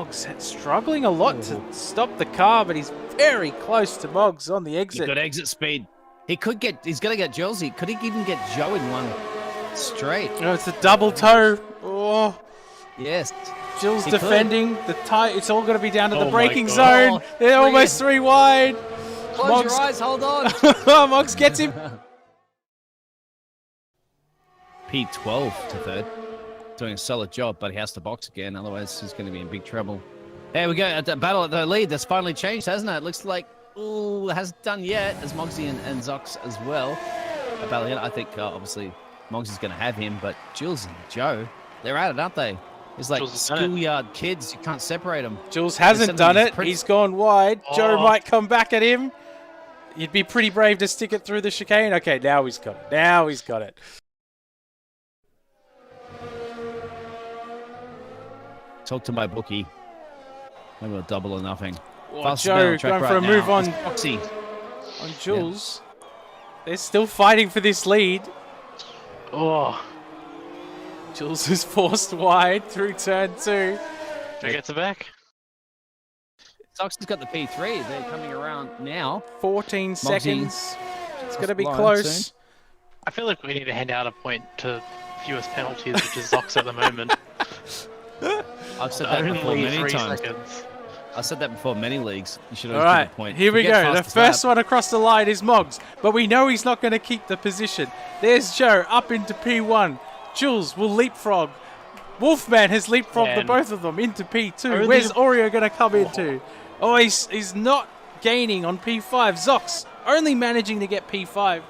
Moggs struggling a lot to stop the car, but he's very close to Moggs on the exit. He's got exit speed. He's going to get Josie. Could he even get Joe in one straight? Oh, it's a double toe. Oh. Yes. Jill's defending. The tie. It's all going to be down to the braking God. zone. They're almost 3 wide. Close your eyes. Hold on. Moggs gets him. P12 to third. Doing a solid job, but he has to box again. Otherwise, he's going to be in big trouble. There we go. At the battle at the lead, that's finally changed, hasn't it? Looks like, it hasn't done yet, as Moggsy and Zox as well. I think, obviously, Moggsy's going to have him, but Jules and Joe, they're at it, aren't they? It's like schoolyard kids. You can't separate them. Jules hasn't done it. He's gone wide. Oh. Joe might come back at him. You'd be pretty brave to stick it through the chicane. Okay, now he's got it. Now he's got it. Talk to my bookie. Maybe a double or nothing. Oh, Joe going for a move on Jules. Yeah. They're still fighting for this lead. Oh. Jules is forced wide through turn 2. Who gets it back? Sox has got the P3. They're coming around now. 14 seconds. It's going to be close. Soon. I feel like we need to hand out a point to fewest penalties, which is Zox at the moment. I've said that before many times. I've said that before many leagues. You should always give a point. Here we go. The first one across the line is Moggs, but we know he's not going to keep the position. There's Joe up into P1. Jules will leapfrog. Wolfman has leapfrogged the both of them into P2. Where's Oreo going to come into? Oh, he's not gaining on P5. Zox only managing to get P5.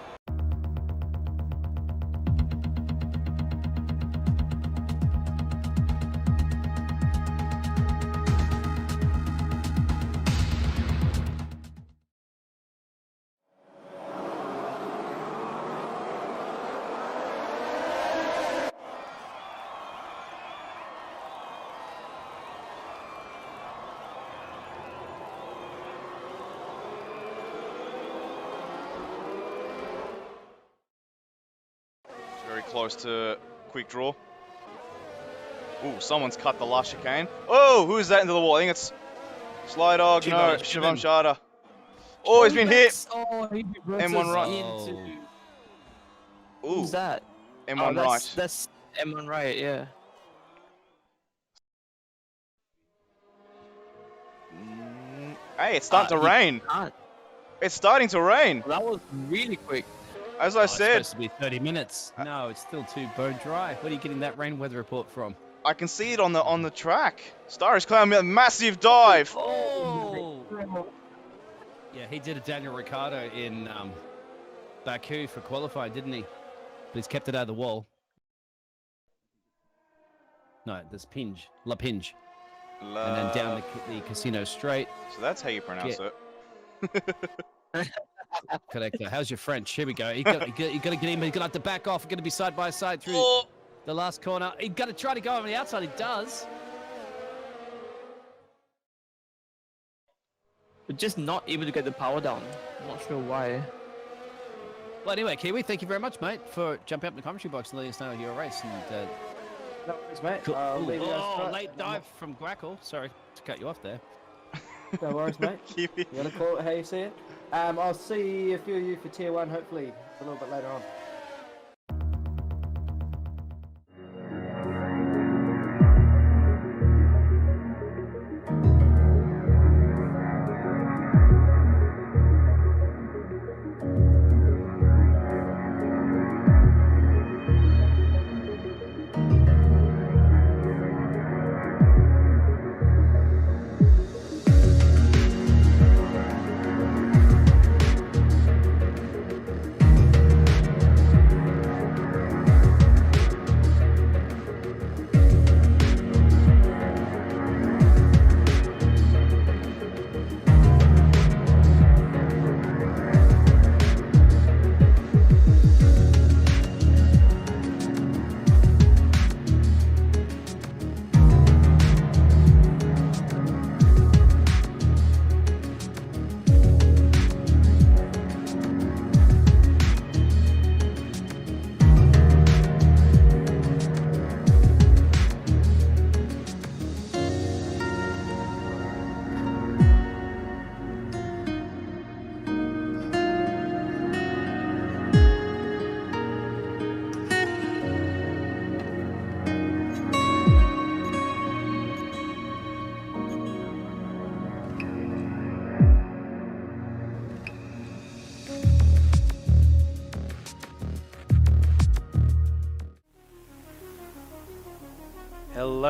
Very close to quick draw. Ooh, someone's cut the last chicane. Oh, who's that into the wall? I think it's Sly Dog. No, Shivam Shada. Oh, he's been hit. Oh, he M1 right. Ooh. Who's that? M1 right. That's M1 right, yeah. Hey, it's starting to rain. It's starting to rain. That was really quick. As I said, it's supposed to be 30 minutes. No, it's still too bone dry. Where are you getting that rain weather report from? I can see it on the track. Star is climbing a massive dive. Oh! Yeah, he did a Daniel Ricciardo in Baku for qualifying, didn't he? But he's kept it out of the wall. No, there's Pinge. La Pinge. And then down the casino straight. So that's how you pronounce it. Connector. How's your French? Here we go. You got to get him. He's going to have to back off. He's going to be side by side through the last corner. He's got to try to go over the outside. He does. But just not able to get the power down. Not sure why. Well, anyway, Kiwi, thank you very much, mate, for jumping up in the commentary box and letting us know your race. And, no worries, mate. Cool. Late dive from Grackle. Sorry to cut you off there. No worries, mate. You want to call it how you see it? I'll see a few of you for Tier 1, hopefully, a little bit later on.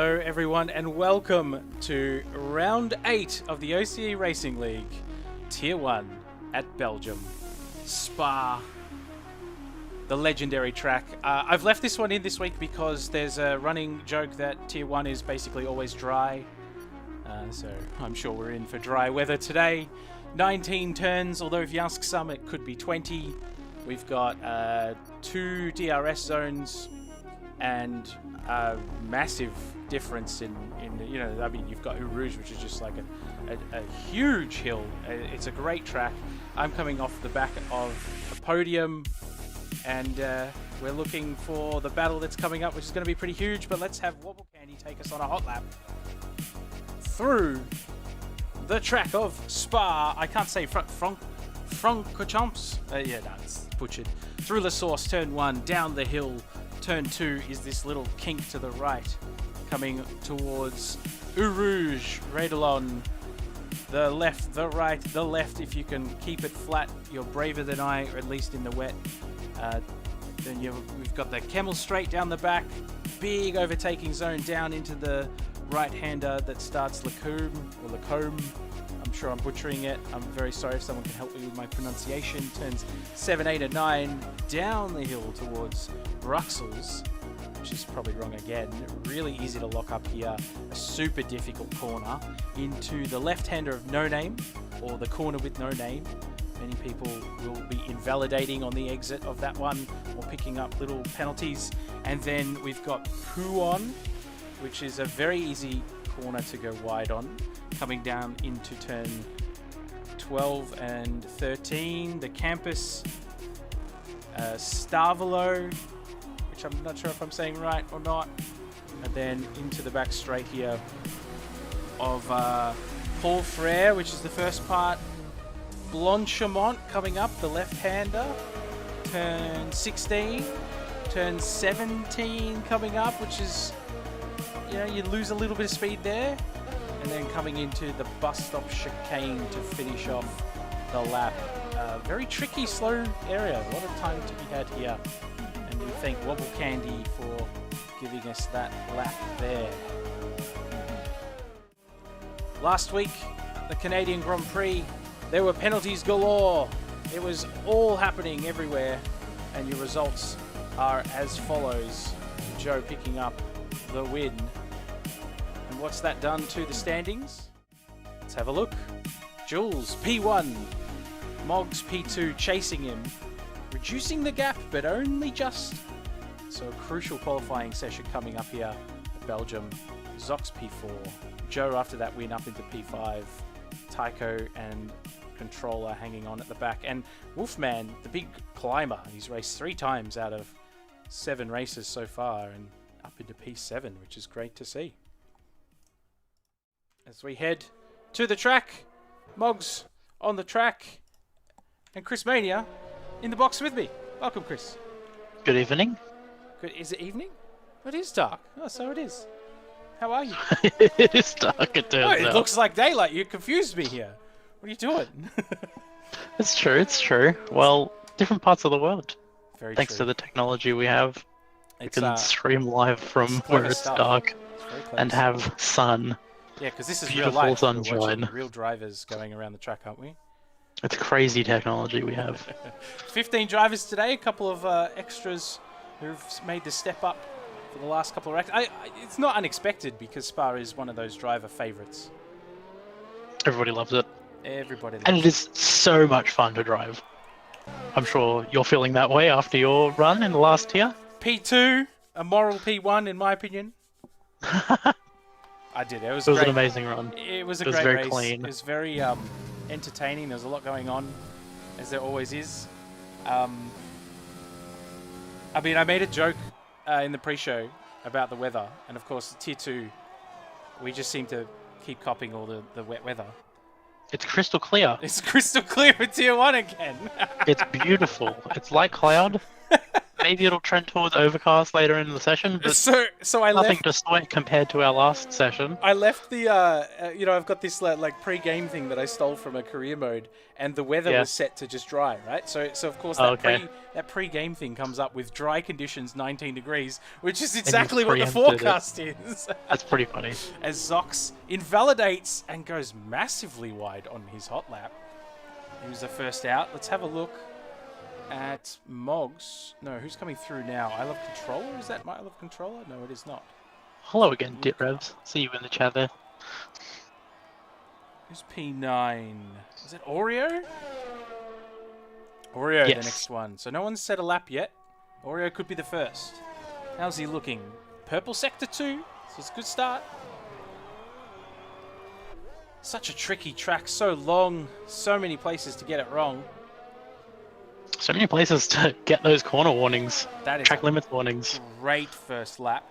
Hello everyone and welcome to round 8 of the OCE Racing League, Tier 1 at Belgium. Spa, the legendary track. I've left this one in this week because there's a running joke that Tier 1 is basically always dry. So I'm sure we're in for dry weather today. 19 turns, although if you ask some it could be 20. We've got 2 DRS zones and a massive difference in you know, I mean, you've got Eau Rouge, which is just like a huge hill. It's a great track. I'm coming off the back of a podium, and we're looking for the battle that's coming up, which is going to be pretty huge. But let's have Wobble Candy take us on a hot lap through the track of Spa. I can't say Francorchamps. Yeah, no, it's butchered. Through La Source, turn 1, down the hill. Turn 2 is this little kink to the right, coming towards Eau Rouge, Radalon. The left, the right, the left. If you can keep it flat, you're braver than I, or at least in the wet. Then we've got the Camel Straight down the back. Big overtaking zone down into the right-hander that starts Lacombe, or Lacombe. I'm sure I'm butchering it. I'm very sorry if someone can help me with my pronunciation. Turns 7, 8, and 9 down the hill towards Bruxelles, which is probably wrong again. Really easy to lock up here. A super difficult corner into the left-hander of No Name, or the corner with No Name. Many people will be invalidating on the exit of that one, or picking up little penalties. And then we've got Pouon, which is a very easy corner to go wide on, coming down into turn 12 and 13. The Campus, Stavolo, which I'm not sure if I'm saying right or not, and then into the back straight here of Paul Frere, which is the first part. Blanchemont coming up, the left-hander, turn 16, turn 17 coming up, which is, you know, you lose a little bit of speed there, and then coming into the bus stop chicane to finish off the lap. Very tricky, slow area. A lot of time to be had here, and we thank Wobble Candy for giving us that lap there. Last week, the Canadian Grand Prix, there were penalties galore. It was all happening everywhere, and your results are as follows. Joe picking up the win. And what's that done to the standings? Let's have a look. Jules, P1. Moggs, P2, chasing him. Reducing the gap, but only just. So a crucial qualifying session coming up here at Belgium. Zox, P4. Joe, after that win, up into P5. Tycho and Controller hanging on at the back. And Wolfman, the big climber. He's raced 3 times out of 7 races so far, and up into P7, which is great to see. As we head to the track, Moggs on the track, and Chris Mania in the box with me. Welcome, Chris. Good evening. Good. Is it evening? It is dark. Oh, so it is. How are you? It is dark, it turns out. It looks like daylight. You confused me here. What are you doing? It's true, it's true. Well, different parts of the world. Very Thanks true. to the technology we have. We can stream live from it's where clever it's stuff. dark Very clever and stuff. have sun. Yeah, because this is beautiful real life. We're sunshine. watching real drivers going around the track, aren't we? It's crazy technology we have. 15 drivers today, a couple of extras who've made the step up for the last couple of racks. It's not unexpected because Spa is one of those driver favourites. Everybody loves it. Everybody loves And it is so much fun to drive. I'm sure you're feeling that way after your run in the last tier. P2, a moral P1 in my opinion. I did. It was It great. was an amazing run. It was a It was great very race. clean. It was very entertaining. There was a lot going on, as there always is. I mean, I made a joke in the pre-show about the weather, and of course, Tier 2, we just seem to keep copping all the wet weather. It's crystal clear. It's crystal clear for Tier 1 again. It's beautiful. It's like cloud. maybe it'll trend towards overcast later in the session, but So I nothing left. to sweat compared to our last session. I left the, you know, I've got this like pre-game thing that I stole from a career mode, and the weather Yeah. was set to just dry, right? So of course Oh, that okay. pre-game thing comes up with dry conditions, 19 degrees, which is exactly what the preempted it. forecast is. That's pretty funny. As Zox invalidates and goes massively wide on his hot lap. He was the first out. Let's have a look at Moggs. No, who's coming through now? I Love Controller? Is that my I Love Controller? No, it is not. Hello again, Dit Revs. See you in the chat there. Who's P9? Is it Oreo? Oreo, the Yes. next one. So no one's set a lap yet. Oreo could be the first. How's he looking? Purple sector 2. So it's a good start. Such a tricky track, so long, so many places to get it wrong. So many places to get those corner warnings, That is track a limits warnings. great first lap.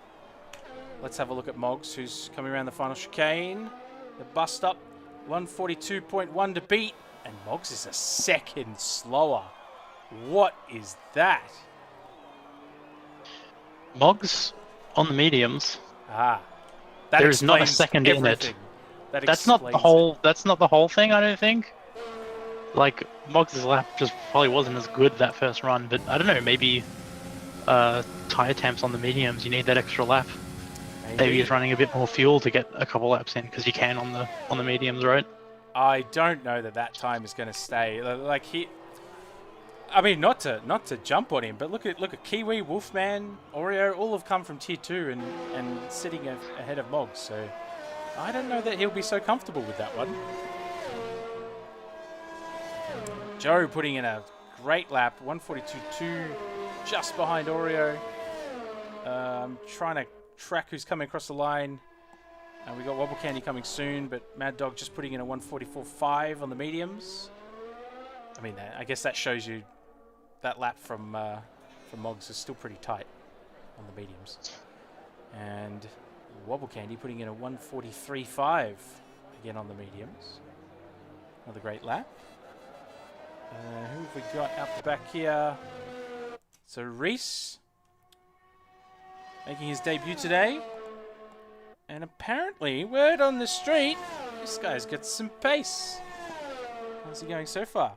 Let's have a look at Moggs, who's coming around the final chicane. The bus stop, 142.1 to beat, and Moggs is a second slower. What is that? Moggs on the mediums. Ah, that There is not a explains second in it. everything. That's not the explains whole. it. That's not the whole thing. I don't think. Like Moggs' lap just probably wasn't as good that first run, but I don't know. Maybe tire temps on the mediums. You need that extra lap. Maybe he's running a bit more fuel to get a couple laps in because you can on the mediums, right? I don't know that time is going to stay. Like he, I mean, not to jump on him, but look at Kiwi, Wolfman, Oreo, all have come from tier 2 and sitting ahead of Moggs. So I don't know that he'll be so comfortable with that one. Joe putting in a great lap, 142.2, just behind Oreo. Trying to track who's coming across the line. We got Wobble Candy coming soon, but Mad Dog just putting in a 144.5 on the mediums. I mean, I guess that shows you that lap from Moggs is still pretty tight on the mediums. And Wobble Candy putting in a 143.5 again on the mediums. Another great lap. Who have we got out the back here? So Reese making his debut today. And apparently, word on the street, this guy's got some pace. How's he going so far?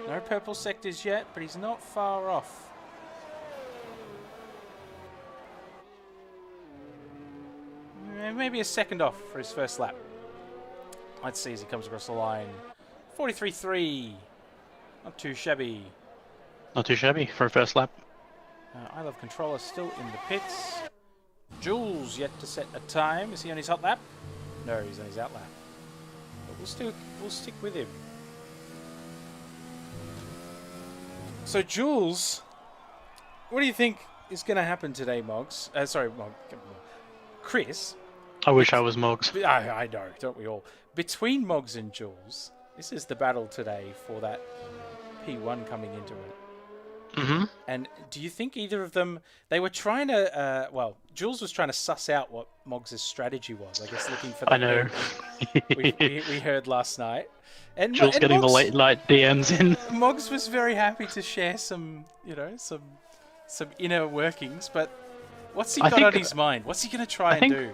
No purple sectors yet, but he's not far off. Maybe a second off for his first lap. Let's see as he comes across the line. 43.3. Not too shabby. Not too shabby for a first lap. I Love Controller still in the pits. Jules yet to set a time. Is he on his hot lap? No, he's on his out lap. But we'll stick with him. So Jules, what do you think is going to happen today, Moggs? Chris. I wish I was Moggs. I know, don't we all? Between Moggs and Jules, this is the battle today for that P1 coming into it. Mm-hmm. And do you think either of them, they were trying to, Jules was trying to suss out what Moggs' strategy was, I guess looking for the I know. we heard last night. And Jules getting the late night DMs in. Moggs was very happy to share some inner workings, but what's he got on his mind? What's he going to try and do?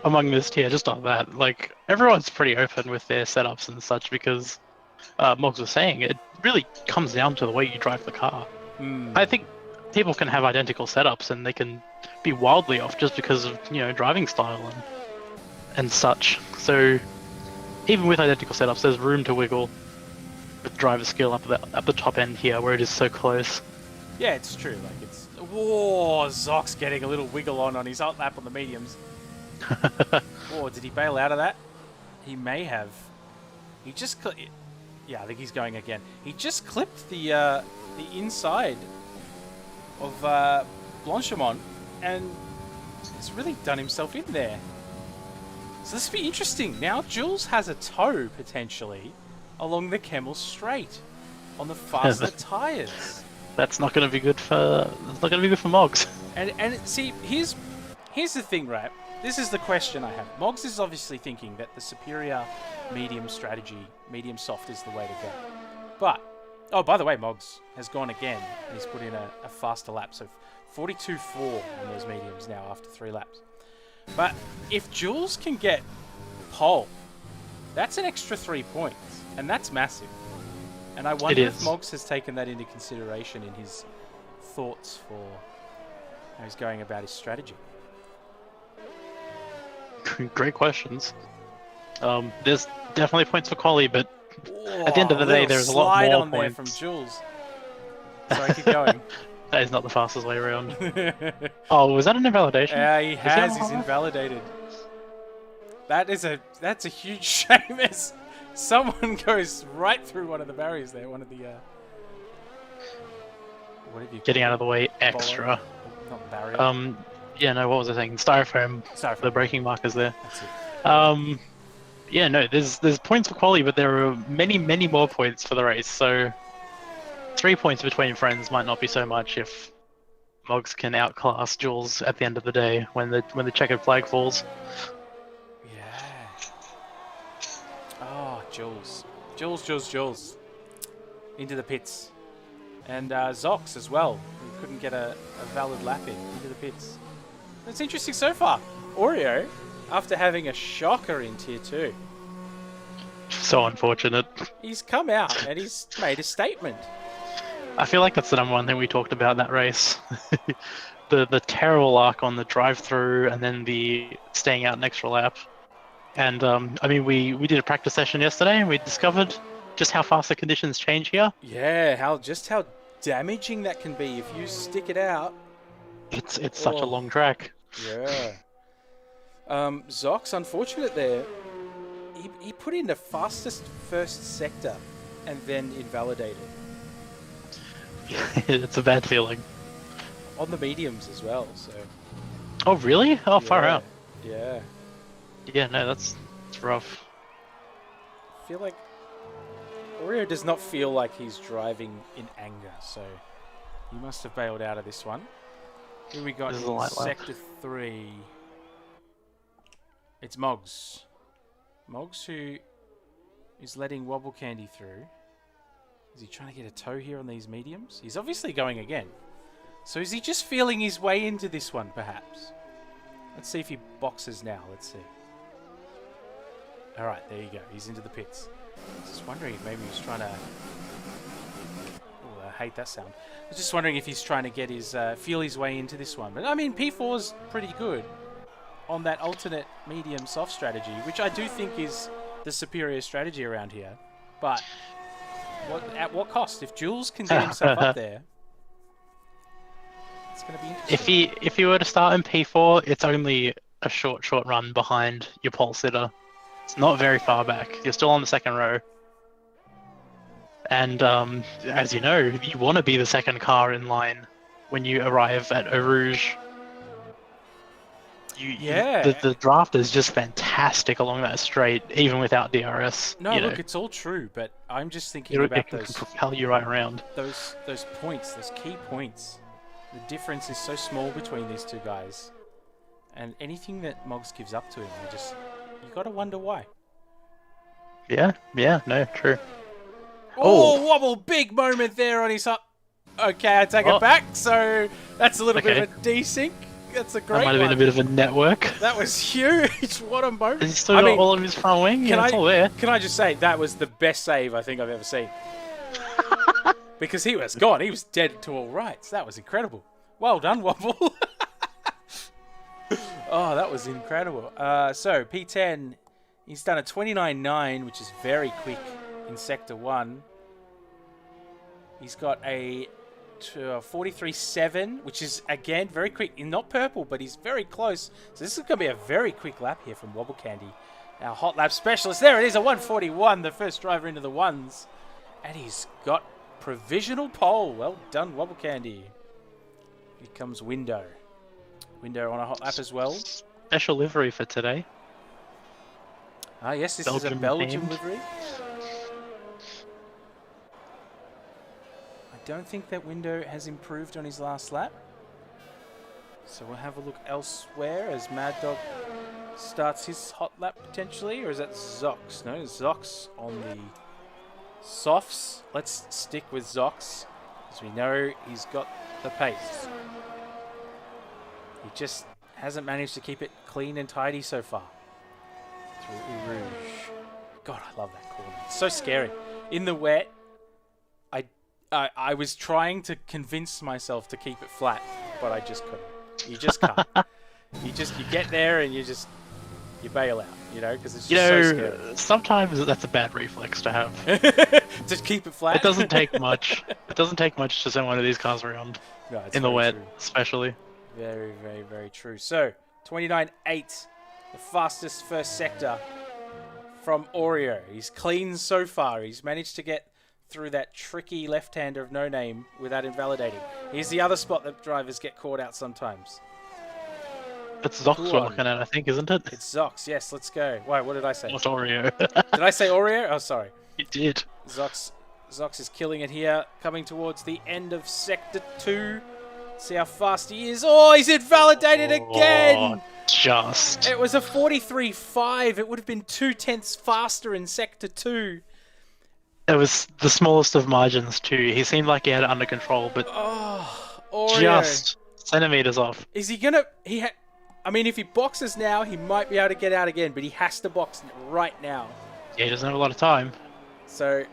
Among this tier, just on that, like, everyone's pretty open with their setups and such because Moggs was saying it really comes down to the way you drive the car. I think people can have identical setups and they can be wildly off just because of, driving style and such. So even with identical setups, there's room to wiggle with driver skill up the top end here where it is so close. Yeah, it's true. Like it's Zox getting a little wiggle on his hot lap on the mediums. Did he bail out of that? He may have. He just yeah, I think he's going again. He just clipped the inside of Blanchimont and has really done himself in there. So this will be interesting. Now Jules has a tow potentially along the Kemmel Straight on the faster tyres. That's not going to be good for Moggs. And see, here's the thing, right? This is the question I have. Moggs is obviously thinking that the superior medium strategy, medium soft, is the way to go. But Oh, by the way, Moggs has gone again. And he's put in a faster lap. So 42.4 on those mediums now after 3 laps. But if Jules can get pole, that's an extra 3 points. And that's massive. And I wonder if Moggs has taken that into consideration in his thoughts for how he's going about his strategy. Great questions. There's definitely points for quali, but at the end of the day, there's a lot more on points. There from Jules. Sorry, keep going. That is not the fastest way around. Oh, was that an invalidation? Yeah, he has. He's invalidated. That's a huge shame. As someone goes right through one of the barriers there. One of the. What have you? Getting out of the way extra. Not barrier. Yeah, no. What was I saying? Styrofoam. The braking markers there. That's it. Yeah, no. There's points for quali, but there are many more points for the race. So 3 points between friends might not be so much if Moggs can outclass Jules at the end of the day when the checkered flag falls. Yeah. Oh, Jules. Into the pits. And Zox as well, who couldn't get a valid lap into the pits. That's interesting so far. Oreo, after having a shocker in Tier 2. So unfortunate. He's come out and he's made a statement. I feel like that's the number one thing we talked about in that race. the terrible arc on the drive-through and then the staying out an extra lap. And I mean, we did a practice session yesterday and we discovered just how fast the conditions change here. Yeah, how damaging that can be if you stick it out. It's such a long track. Yeah. Zox, unfortunate there. He put in the fastest first sector and then invalidated. It's a bad feeling. On the mediums as well, so. Oh really? Oh, far out. Yeah. Yeah, no, that's rough. I feel like Oreo does not feel like he's driving in anger, so he must have bailed out of this one. Here we got Sector 3. It's Moggs. Moggs who is letting Wobble Candy through. Is he trying to get a toe here on these mediums? He's obviously going again. So is he just feeling his way into this one, perhaps? Let's see if he boxes now. Let's see. Alright, there you go. He's into the pits. I was just wondering if maybe he's trying to... Oh, I hate that sound. I was just wondering if he's trying to get his feel his way into this one. But I mean, P4's pretty good on that alternate medium soft strategy, which I do think is the superior strategy around here. But at what cost? If Jules can get himself up there, it's going to be interesting. If he were to start in P4, it's only a short run behind your pole sitter. It's not very far back. You're still on the second row. And as you know, you want to be the second car in line when you arrive at Eau Rouge. The draft is just fantastic along that straight, even without DRS. No, look, it's all true, but I'm just thinking about those. Propel you right around. Those points, those key points. The difference is so small between these two guys, and anything that Moggs gives up to him, you got to wonder why. Yeah, no, true. Oh, Wobble, big moment there on his up. Okay, I take it back. So that's a little bit of a desync. That's a great one. That might have been a bit of a network. That was huge. What a moment. He's still got all of his front wing. Yeah, it's all there. Can I just say, that was the best save I think I've ever seen. Because he was gone. He was dead to all rights. That was incredible. Well done, Wobble. Oh, that was incredible. So, P10, he's done a 29.9, which is very quick in Sector 1. He's got a 43.7, which is, again, very quick. Not purple, but he's very close. So this is going to be a very quick lap here from Wobble Candy. Our hot lap specialist. There it is, a 141, the first driver into the ones. And he's got provisional pole. Well done, Wobble Candy. Here comes Window. Window on a hot lap as well. Special livery for today. Ah, yes, this is a Belgian livery. I don't think that Window has improved on his last lap. So we'll have a look elsewhere as Mad Dog starts his hot lap potentially. Or is that Zox? No, Zox on the Softs, let's stick with Zox, because we know he's got the pace. He just hasn't managed to keep it clean and tidy so far. Through Rouge. God, I love that corner. It's so scary. In the wet, I was trying to convince myself to keep it flat, but I just couldn't. You just can't. you get there and you bail out, you know, because it's just so scary. Sometimes that's a bad reflex to have. Just keep it flat. It doesn't take much. It doesn't take much to send one of these cars around. No, it's in the wet, true. especially. Very, very, very true. So, 29.8, the fastest first sector from Oreo. He's clean so far. He's managed to get through that tricky left-hander of No Name without invalidating. Here's the other spot that drivers get caught out sometimes. It's Zox we're looking at, I think, isn't it? It's Zox, yes, let's go. Wait, what did I say? Not Oreo. Did I say Oreo? Oh, sorry. You did. Zox is killing it here, coming towards the end of Sector 2. See how fast he is. Oh, he's invalidated again! Just. It was a 43.5. It would have been 0.2 faster in Sector 2. It was the smallest of margins, too. He seemed like he had it under control, but Oreo. just centimeters off. Is he going to... I mean, if he boxes now, he might be able to get out again, but he has to box right now. Yeah, he doesn't have a lot of time. So,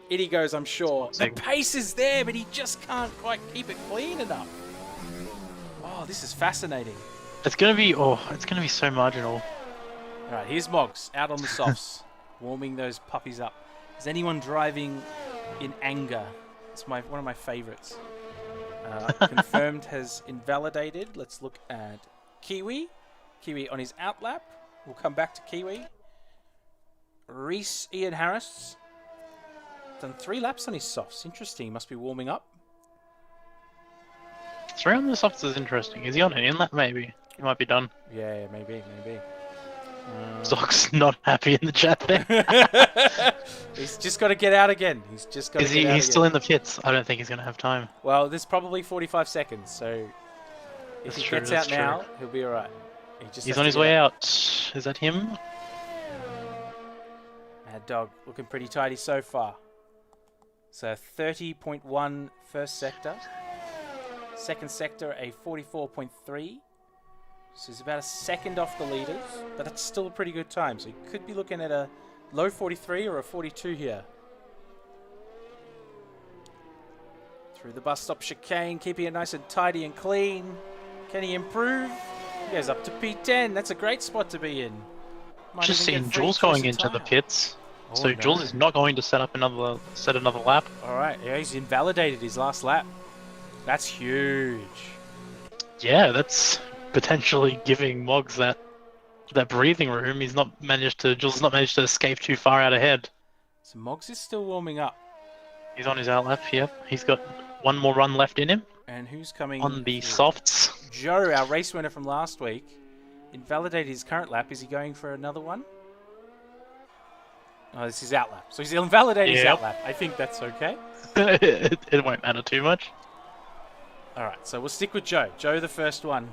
in he goes, I'm sure. The pace is there, but he just can't quite keep it clean enough. Oh, this is fascinating. It's gonna be so marginal. Alright, here's Moggs, out on the softs, warming those puppies up. Is anyone driving in anger? It's one of my favourites. Confirmed has invalidated. Let's look at Kiwi. Kiwi on his outlap. We'll come back to Kiwi. Reese Ian Harris. Done 3 laps on his softs. Interesting. He must be warming up. 3 on the softs is interesting. Is he on an inlet? Maybe. He might be done. Yeah, maybe. Zox not happy in the chat there. He's just got to get out again. He's just got to get out again. He's still in the pits. I don't think he's going to have time. Well, there's probably 45 seconds, so if he gets out now, he'll be alright. He's on his way out. Is that him? Mad Dog looking pretty tidy so far. So 30.1 first sector. Second sector, a 44.3. So he's about a second off the leaders, but that's still a pretty good time. So he could be looking at a low 43 or a 42 here. Through the bus stop chicane, keeping it nice and tidy and clean. Can he improve? He goes up to P10. That's a great spot to be in. Might Just even seen get free Jules going first into the tire. pits. Oh, So no. Jules is not going to set another lap. Alright, yeah, he's invalidated his last lap. That's huge. Yeah, that's potentially giving Moggs that breathing room. Jules has not managed to escape too far out ahead. So Moggs is still warming up. He's on his outlap here. He's got one more run left in him. And who's coming On the through? softs. Joe, our race winner from last week, invalidated his current lap. Is he going for another one? Oh, this is outlap. So he's invalidated his Yep. outlap. I think that's okay. It won't matter too much. Alright, so we'll stick with Joe. Joe, the first one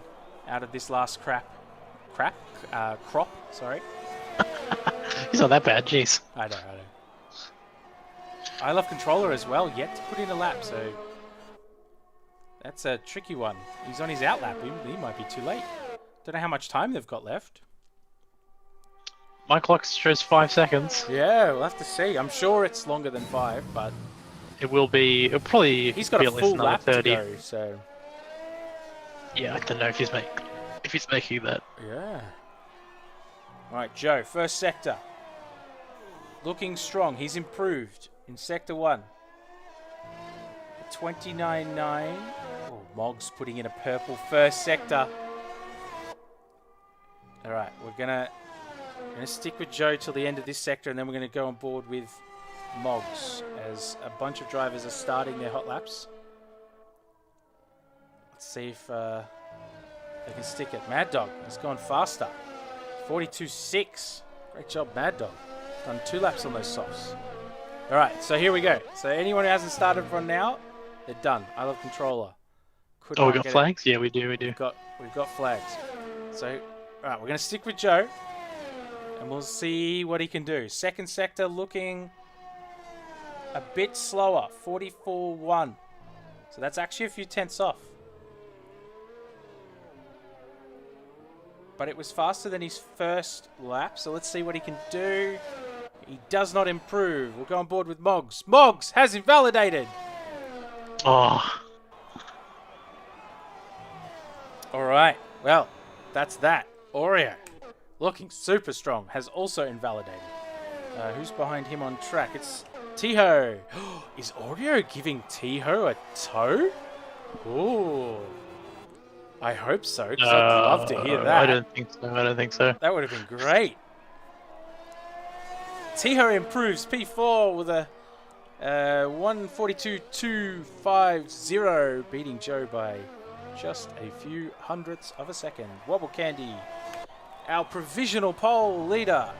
out of this last crop, sorry. He's not that bad, jeez. I know. I love controller as well, yet to put in a lap, so that's a tricky one. He's on his outlap. He might be too late. Don't know how much time they've got left. My clock shows 5 seconds. Yeah, we'll have to see. I'm sure it's longer than 5, but It'll probably he's got be a at least full another lap 30. to go, so Yeah, I don't know if he's making that. yeah. Alright, Joe, first sector. Looking strong. He's improved in Sector 1. 29.9. Oh, Moggs putting in a purple first sector. Alright, we're gonna stick with Joe till the end of this sector, and then we're gonna go on board with Moggs as a bunch of drivers are starting their hot laps. Let's see if they can stick it. Mad Dog has gone faster. 42.6. Great job, Mad Dog. Done 2 laps on those softs. Alright, so here we go. So anyone who hasn't started from now, they're done. I love controller. Could Oh, we not got get it. flags? Yeah, we do. We've got flags. So, alright, we're going to stick with Joe. And we'll see what he can do. Second sector looking a bit slower, 44.1. So that's actually a few tenths off. But it was faster than his first lap, so let's see what he can do. He does not improve. We'll go on board with Moggs. Moggs has invalidated. Oh, All right, well, that's that. Oreo, looking super strong, has also invalidated. Who's behind him on track? It's Tiho. Is Oreo giving Tiho a tow? Ooh. I hope so, because I'd love to hear that. I don't think so. I don't think so. That would have been great. Tiho improves P4 with a 142.250, beating Joe by just a few hundredths of a second. Wobble Candy, our provisional pole leader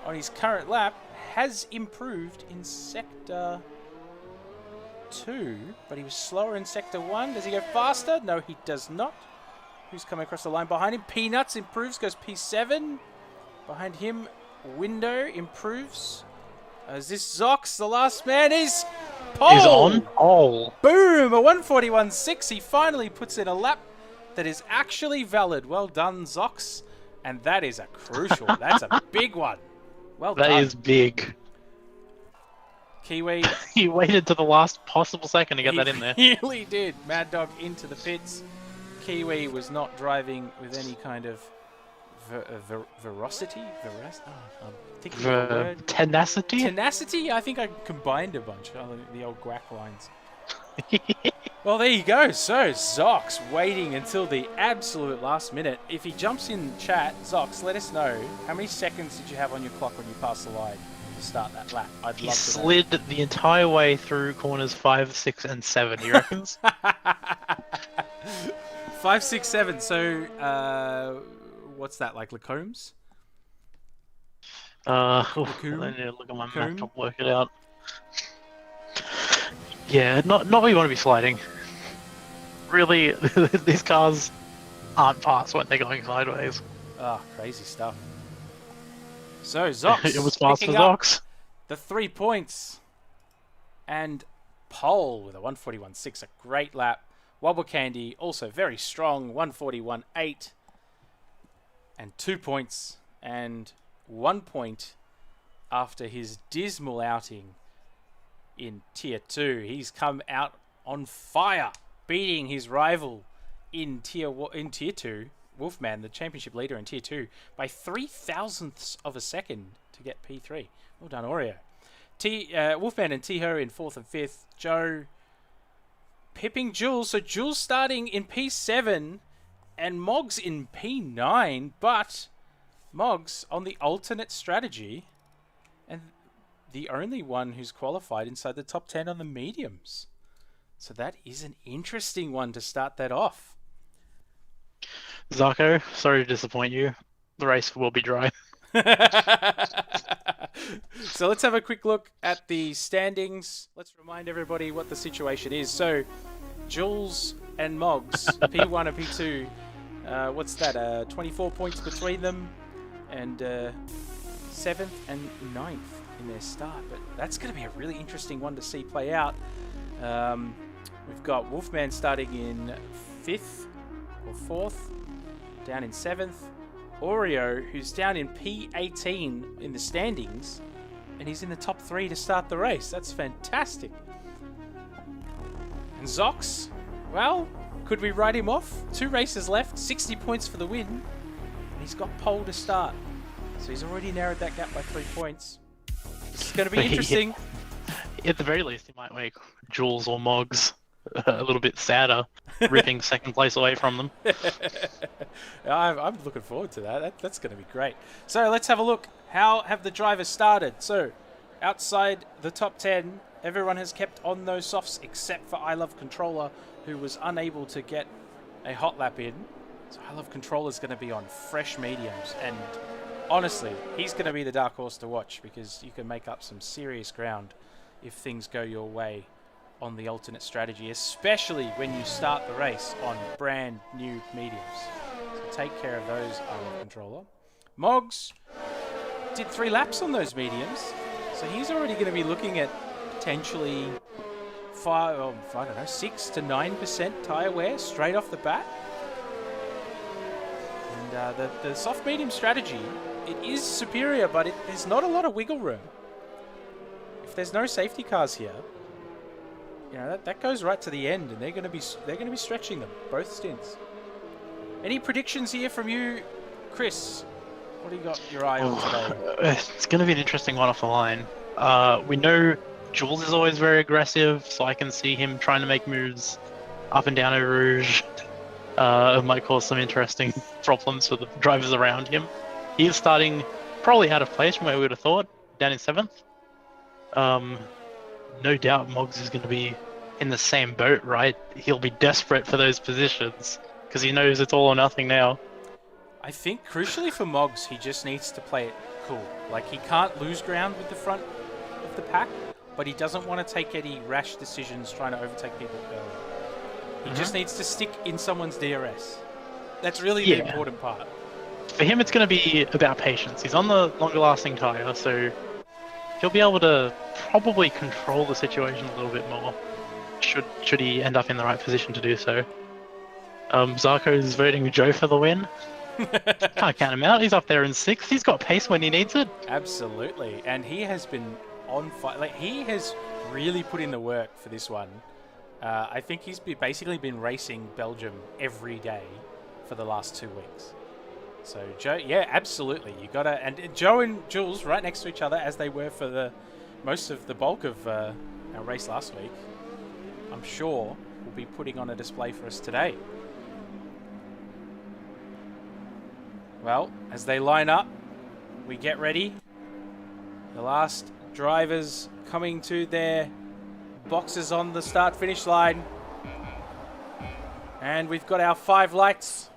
on his current lap, has improved in Sector 2, but he was slower in Sector 1. Does he go faster? No, he does not. Who's coming across the line behind him? Peanuts improves, goes P7. Behind him, Window improves. Is this Zox? The last man is pole. He's on pole. Boom! A 141.6. He finally puts in a lap that is actually valid. Well done, Zox. And that is a crucial. That's a big one. Well done. That is big. Kiwi. He waited to the last possible second to get that in there. He really did. Mad Dog into the pits. Kiwi was not driving with any kind of veracity. I'm thinking of the word. Tenacity? Tenacity? I think I combined a bunch of the old guac lines. Well, there you go. So, Zox waiting until the absolute last minute. If he jumps in chat, Zox, let us know. How many seconds did you have on your clock when you passed the line to start that lap? I'd love to know. He slid the entire way through corners 5, 6, and 7, he reckons. 5, 6, 7. So, what's that, like Lacombs? I need to look at my map to work it out. Yeah, not where you want to be sliding. Really, these cars aren't fast when they're going sideways. Ah, crazy stuff. So, Zox It was fast for picking up Zox. the 3 points. And pole with a 141.6, a great lap. Wobble Candy, also very strong, 141.8. And 2 points. And 1 point after his dismal outing in Tier 2. He's come out on fire, beating his rival in Tier 2, Wolfman, the championship leader in Tier 2, by 0.003 of a second to get P3. Well done, Oreo. Wolfman and Tiho in 4th and 5th. Joe pipping Jules. So Jules starting in P7 and Moggs in P9, but Moggs on the alternate strategy and the only one who's qualified inside the top 10 on the mediums. So that is an interesting one to start that off. Zarko, sorry to disappoint you. The race will be dry. So let's have a quick look at the standings. Let's remind everybody what the situation is. So Jules and Moggs, P1 and P2, what's that? 24 points between them, and 7th and 9th in their start. But that's going to be a really interesting one to see play out. We've got Wolfman starting in 5th or 4th, down in 7th. Oreo, who's down in P18 in the standings, and he's in the top 3 to start the race. That's fantastic. And Zox, well, could we write him off? 2 races left, 60 points for the win, and he's got pole to start. So he's already narrowed that gap by 3 points. This is going to be interesting. At the very least, he might make Jules or Moggs a little bit sadder, ripping second place away from them. I'm looking forward to that. That's going to be great. So let's have a look. How have the drivers started? So outside the top 10, everyone has kept on those softs except for I Love Controller, who was unable to get a hot lap in. So I Love Controller is going to be on fresh mediums, and honestly, he's going to be the dark horse to watch because you can make up some serious ground if things go your way on the alternate strategy, especially when you start the race on brand new mediums. So take care of those, I Love Controller. Moggs did 3 laps on those mediums, so he's already going to be looking at potentially 6 to 9% tyre wear straight off the bat. And the soft medium strategy, it is superior, but there's not a lot of wiggle room. If there's no safety cars here, you know, that goes right to the end, and they're going to be stretching them both stints. Any predictions here from you, Chris? What do you got your eye on today? It's going to be an interesting one off the line. We know Jules is always very aggressive, so I can see him trying to make moves up and down over Rouge. It might cause some interesting problems for the drivers around him. He is starting probably out of place from where we would have thought, down in 7th. No doubt Moggs is going to be in the same boat, right? He'll be desperate for those positions because he knows it's all or nothing now. I think crucially for Moggs, he just needs to play it cool. Like, he can't lose ground with the front of the pack, but he doesn't want to take any rash decisions trying to overtake people early. He just needs to stick in someone's DRS. That's really the important part. For him, it's going to be about patience. He's on the longer lasting tyre, so he'll be able to probably control the situation a little bit more, should he end up in the right position to do so. Zarko is voting Joe for the win. Can't count him out. He's up there in 6th. He's got pace when he needs it. Absolutely, and he has been on fire. Like, he has really put in the work for this one. I think he's basically been racing Belgium every day for the last 2 weeks. So Joe, yeah, absolutely. You gotta, and Joe and Jules right next to each other as they were for the most of the bulk of our race last week. I'm sure will be putting on a display for us today. Well, as they line up, we get ready. The last drivers coming to their boxes on the start-finish line. And we've got our 5 lights.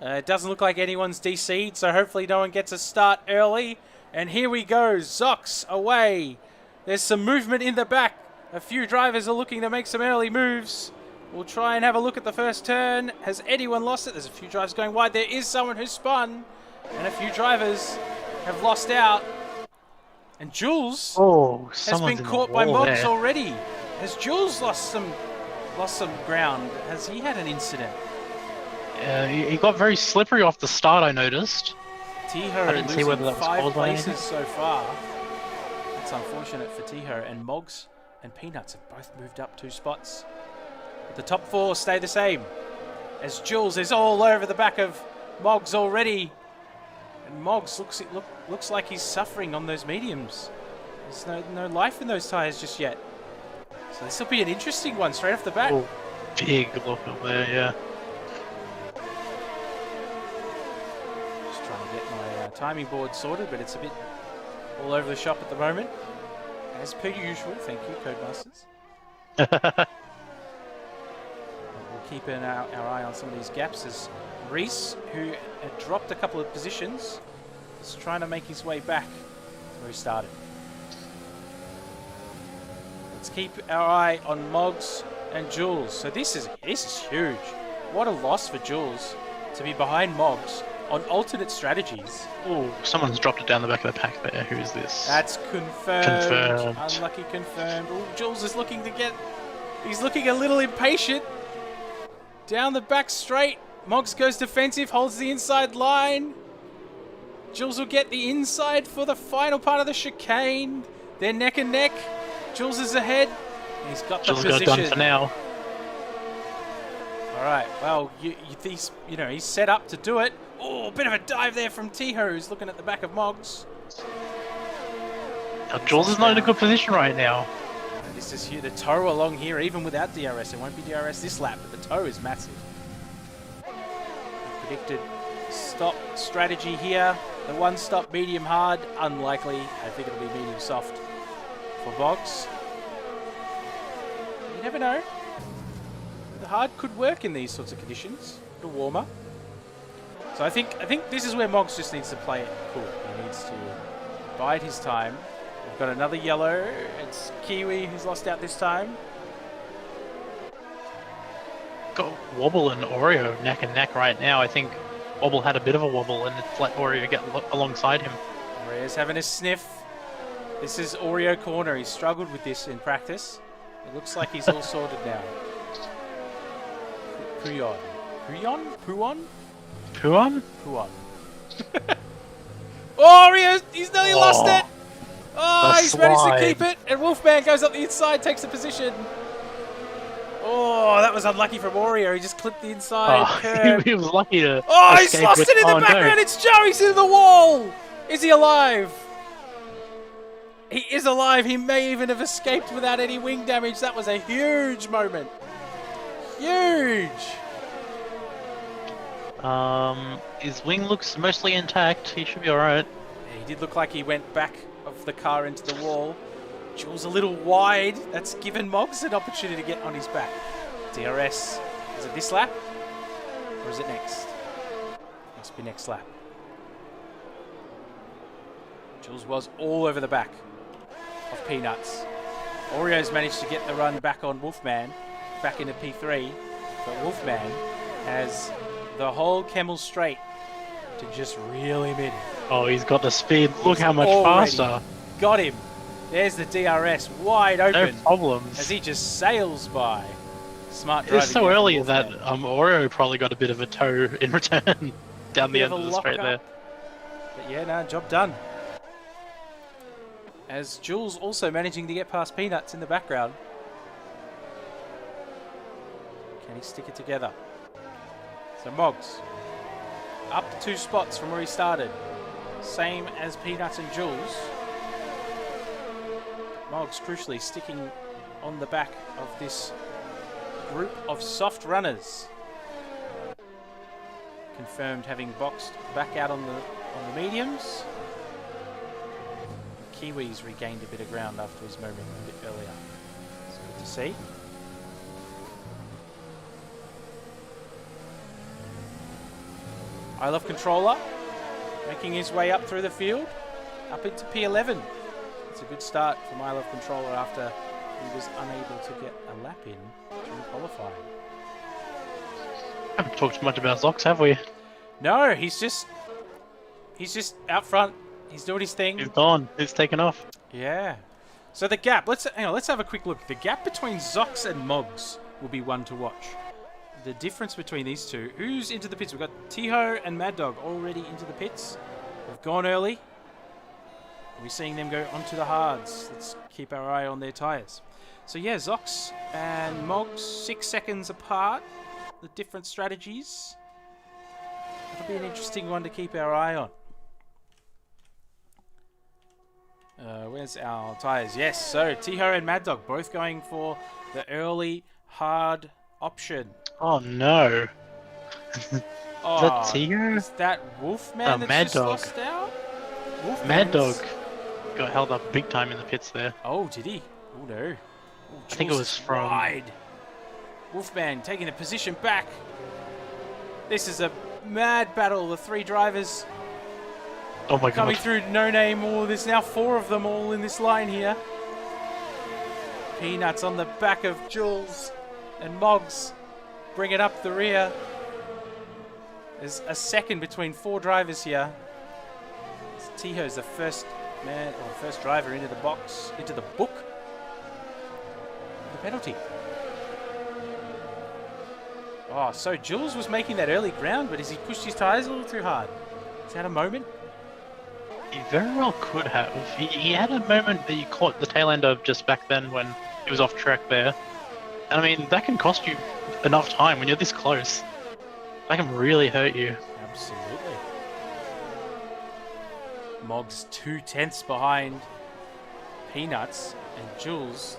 It doesn't look like anyone's DC'd, so hopefully no one gets a start early. And here we go, Zox away. There's some movement in the back. A few drivers are looking to make some early moves. We'll try and have a look at the first turn. Has anyone lost it? There's a few drivers going wide. There is someone who spun. And a few drivers have lost out. And Jules has been caught by Moggs already. Has Jules lost some ground? Has he had an incident? He got very slippery off the start, I noticed. Tiho didn't see whether that was 5 caused by places anything. so far. It's unfortunate for Tiho, and Moggs and Peanuts have both moved up 2 spots. But the top 4 stay the same, as Jules is all over the back of Moggs already. And Moggs looks like he's suffering on those mediums. There's no life in those tyres just yet. So this will be an interesting one straight off the bat. Oh, big look up there, yeah. Just trying to get my timing board sorted, but it's a bit all over the shop at the moment. As per usual, thank you, Codemasters. We'll keep our eye on some of these gaps as Reese, who had dropped a couple of positions, is trying to make his way back to where he started. Let's keep our eye on Moggs and Jules. So this is huge. What a loss for Jules to be behind Moggs on alternate strategies. Oh, someone's dropped it down the back of the pack there. Who is this? That's confirmed. Unlucky confirmed. Oh, Jules is looking to get... He's looking a little impatient. Down the back straight. Moggs goes defensive, holds the inside line. Jules will get the inside for the final part of the chicane. They're neck and neck. Jules is ahead. He's got the position. Jules got it done for now. All right. Well, he's set up to do it. Oh, a bit of a dive there from Tiho, who's looking at the back of Moggs. Now, Jules is not in a good position right now. This is here. The tow along here, even without DRS. It won't be DRS this lap, but the tow is massive. Predicted stop strategy here. The one stop medium hard, unlikely. I think it'll be medium soft for Moggs. You never know. The hard could work in these sorts of conditions. A little warmer. So I think this is where Moggs just needs to play it cool. He needs to bide his time. We've got another yellow. It's Kiwi who's lost out this time. Got Wobble and Oreo neck and neck right now. I think Wobble had a bit of a wobble and it's let Oreo get alongside him. Oreo's having a sniff. This is Oreo corner. He's struggled with this in practice. It looks like he's all sorted now. Puyon. Puyon? Puon? Puon? Puon. Oh, he's nearly lost it! Oh, The he's managed to slide. keep it, and Wolfman goes up the inside, takes the position. Oh, that was unlucky from Oreo. He just clipped the inside. Oh, curb. he was lucky to. Oh, he's escape lost with- it in the oh, background. No. It's Joe. He's in the wall. Is he alive? He is alive. He may even have escaped without any wing damage. That was a huge moment. Huge. His wing looks mostly intact. He should be alright. He did look like he went back of the car into the wall. Jules a little wide. That's given Moggs an opportunity to get on his back. DRS. Is it this lap? Or is it next? Must be next lap. Jules was all over the back of Peanuts. Oreo's managed to get the run back on Wolfman, back into P3, but Wolfman has the whole Camel Straight to just reel him in. Oh, he's got the speed. Look He's how much already faster. Got him. There's the DRS wide No open problems. as he just sails by. Smart driving. It's so there from early that Wolfman. Oreo probably got a bit of a toe in return down the Bit end of of a the straight lock there. up. But yeah, no, job done. As Jules also managing to get past Peanuts in the background. Can he stick it together? So Moggs up 2 spots from where he started. Same as Peanuts and Jules. Moggs crucially sticking on the back of this group of soft runners. Confirmed having boxed back out on the mediums. Kiwis regained a bit of ground after his moment a bit earlier. It's good to see. I Love Controller making his way up through the field, up into P11. It's a good start from I Love Controller after he was unable to get a lap in during qualifying. Haven't talked much about Zox, have we? No, he's just out front. He's doing his thing. He's gone. He's taken off. Yeah. So the gap, let's have a quick look. The gap between Zox and Moggs will be one to watch. The difference between these two. Who's into the pits? We've got Tiho and Mad Dog already into the pits. They've gone early. We're seeing them go onto the hards. Let's keep our eye on their tyres. So yeah, Zox and Moggs 6 seconds apart. The different strategies. That'll be an interesting one to keep our eye on. Where's our tyres? Yes, so Tiho and Mad Dog both going for the early hard option. Oh no. Oh, that Tiho? is that Wolfman that's Mad just Dog. lost out? Mad Dog Wolfman's- got held up big time in the pits there. Oh, did he? Oh no. Ooh, I think it Jules was is from- wide. Wolfman taking the position back. This is a mad battle. The 3 drivers Oh my coming god. through No Name. Oh, there's now 4 of them all in this line here. Peanuts on the back of Jules and Moggs bringing up the rear. There's a second between 4 drivers here. Tiho's the first man or first driver into the box, into the book. The penalty. Oh, so Jules was making that early ground, but has he pushed his tyres a little too hard? Has he had a moment? He very well could have. He had a moment that you caught the tail end of just back then when he was off track there. And I mean, that can cost you enough time when you're this close. That can really hurt you. Absolutely. Moggs 2/10 behind Peanuts, and Jules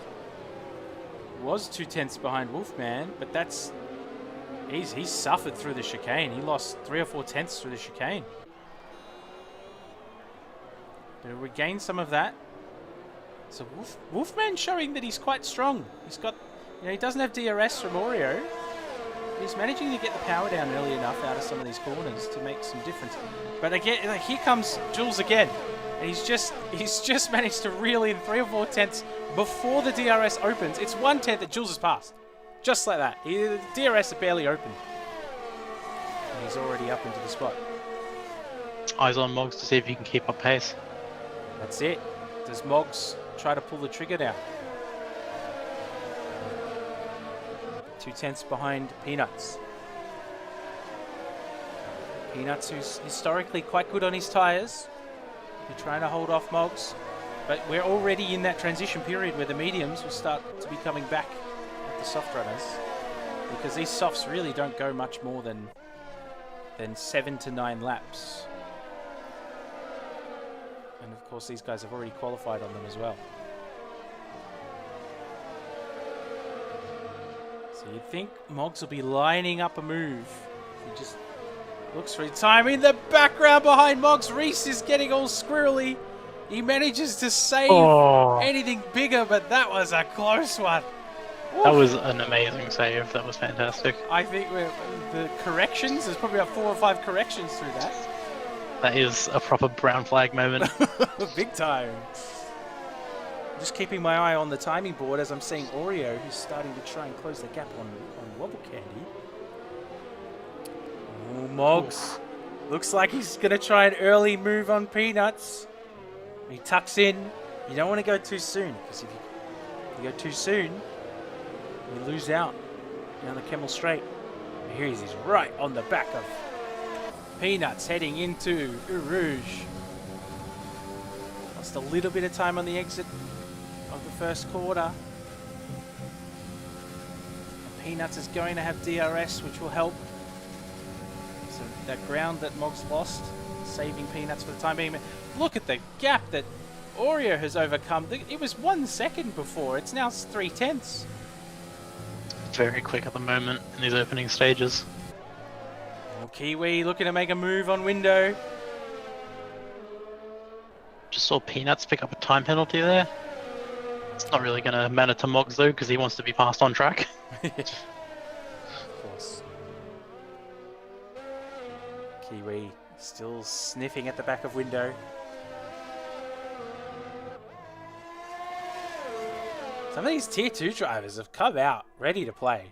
was 2/10 behind Wolfman, but that's he's suffered through the chicane. He lost 3 or 4 tenths through the chicane. But he'll regain some of that. So Wolfman showing that he's quite strong. He's got, he doesn't have DRS from Oreo. He's managing to get the power down early enough out of some of these corners to make some difference. But again, like, here comes Jules again, and he's just managed to reel in 3 or 4 tenths before the DRS opens. It's 1 tenth that Jules has passed, just like that. The DRS are barely opened, and he's already up into the spot. Eyes on Moggs to see if he can keep up pace. That's it. Does Moggs try to pull the trigger now? 2/10 behind Peanuts. Peanuts, who's historically quite good on his tyres. You're trying to hold off Moggs. But we're already in that transition period where the mediums will start to be coming back at the soft runners. Because these softs really don't go much more than 7 to 9 laps. And of course these guys have already qualified on them as well. So you'd think Moggs will be lining up a move. He just looks for time in the background behind Moggs. Reese is getting all squirrely. He manages to save anything bigger, but that was a close one. That was an amazing save. That was fantastic. I think the corrections, there's probably about 4 or 5 corrections through that. That is a proper brown flag moment. Big time. Just keeping my eye on the timing board as I'm seeing Oreo, who's starting to try and close the gap on Wobble Candy. Oh, Moggs. Looks like he's going to try an early move on Peanuts. He tucks in. You don't want to go too soon, because if you go too soon, you lose out down the Kemmel Straight. And here he is right on the back of Peanuts heading into Rouge. Lost a little bit of time on the exit of the first quarter. And Peanuts is going to have DRS, which will help. So that ground that Moggs lost, saving Peanuts for the time being. Look at the gap that Oreo has overcome. It was 1 second before. It's now 3/10. Very quick at the moment in these opening stages. Well, Kiwi looking to make a move on Window. Just saw Peanuts pick up a time penalty there. It's not really going to matter to Moggs though, because he wants to be passed on track. Of course. Kiwi still sniffing at the back of Window. Some of these tier 2 drivers have come out ready to play.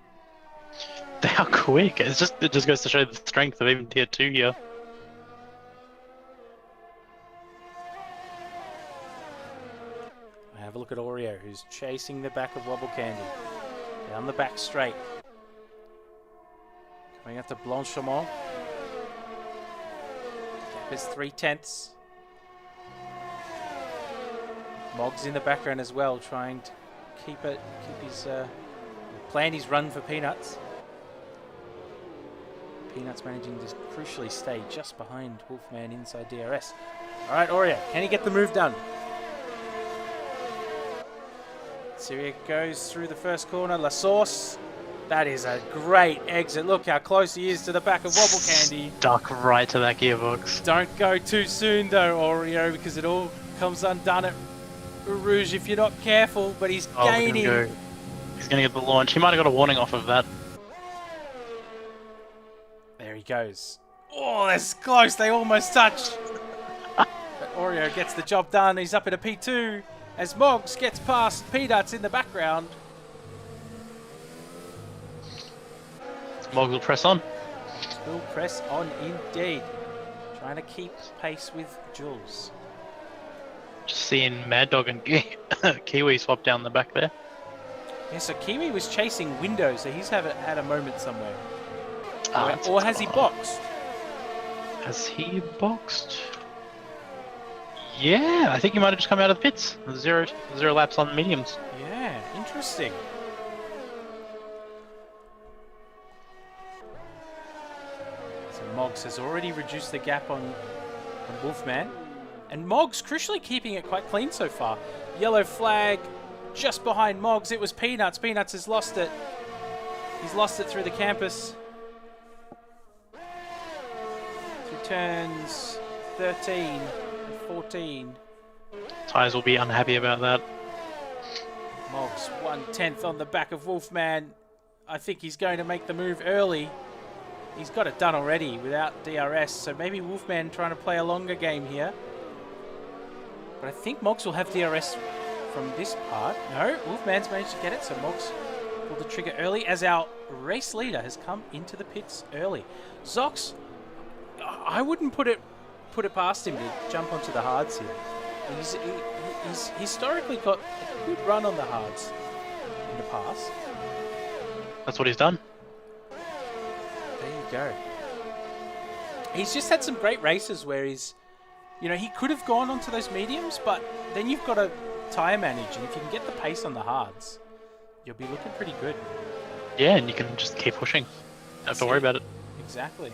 They are quick. It just goes to show the strength of even tier 2 here. Have a look at Oreo, who's chasing the back of Wobble Candy. Down the back straight. Coming up to Blanchemont. Gap is 3/10. Moggs in the background as well, trying to keep his plan his run for Peanuts. Peanuts managing to crucially stay just behind Wolfman inside DRS. All right, Oreo, can he get the move done? Syria goes through the first corner. La Source. That is a great exit. Look how close he is to the back of Wobble Candy. Stuck right to that gearbox. Don't go too soon though, Oreo, because it all comes undone at Rouge if you're not careful. But he's gaining. He's going to get the launch. He might have got a warning off of that. There he goes. Oh, that's close. They almost touched. But Oreo gets the job done. He's up in a P2 as Moggs gets past Peanuts in the background. Moggs will press on. Will press on indeed. Trying to keep pace with Jules. Just seeing Mad Dog and Kiwi swap down the back there. Yeah, so Kiwi was chasing Window, so he's had a moment somewhere. Ah, or has he boxed? Has he boxed? Yeah, I think he might have just come out of the pits. Zero laps on mediums. Yeah, interesting. So Moggs has already reduced the gap on Wolfman. And Moggs crucially keeping it quite clean so far. Yellow flag just behind Moggs. It was Peanuts. Peanuts has lost it. He's lost it through the campus. Through turns 13 and 14. Tyres will be unhappy about that. Moggs 1/10 on the back of Wolfman. I think he's going to make the move early. He's got it done already without DRS, so maybe Wolfman trying to play a longer game here. But I think Moggs will have DRS from this part. No, Wolfman's managed to get it, so Moggs pulled the trigger early as our race leader has come into the pits early. Zox, I wouldn't put it past him to jump onto the hards here. He's historically got a good run on the hards in the past. That's what he's done. There you go. He's just had some great races where he's, you know, he could have gone onto those mediums, but then you've got to tyre manage, and if you can get the pace on the hards, you'll be looking pretty good. Yeah, and you can just keep pushing. Don't have to worry about it. Exactly.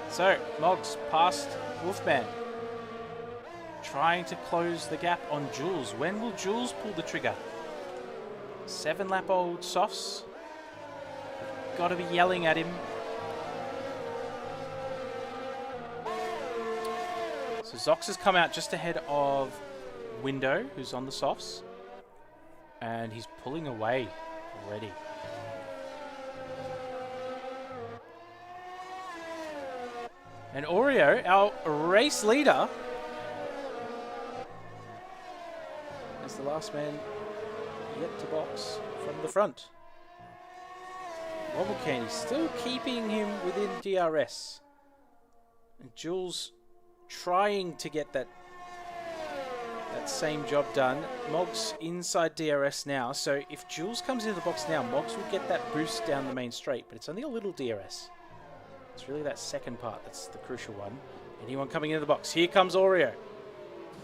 So, Moggs past Wolfman. Trying to close the gap on Jules. When will Jules pull the trigger? 7-lap-old softs. Got to be yelling at him. So Zox has come out just ahead of Window, who's on the softs. And he's pulling away already. And Oreo, our race leader, is the last man yet to box from the front. Wobble Candy still keeping him within DRS. And Jules trying to get that same job done. Moggs inside DRS now, so if Jules comes into the box now, Moggs will get that boost down the main straight, but it's only a little DRS. It's really that second part that's the crucial one. Anyone coming into the box? Here comes Oreo.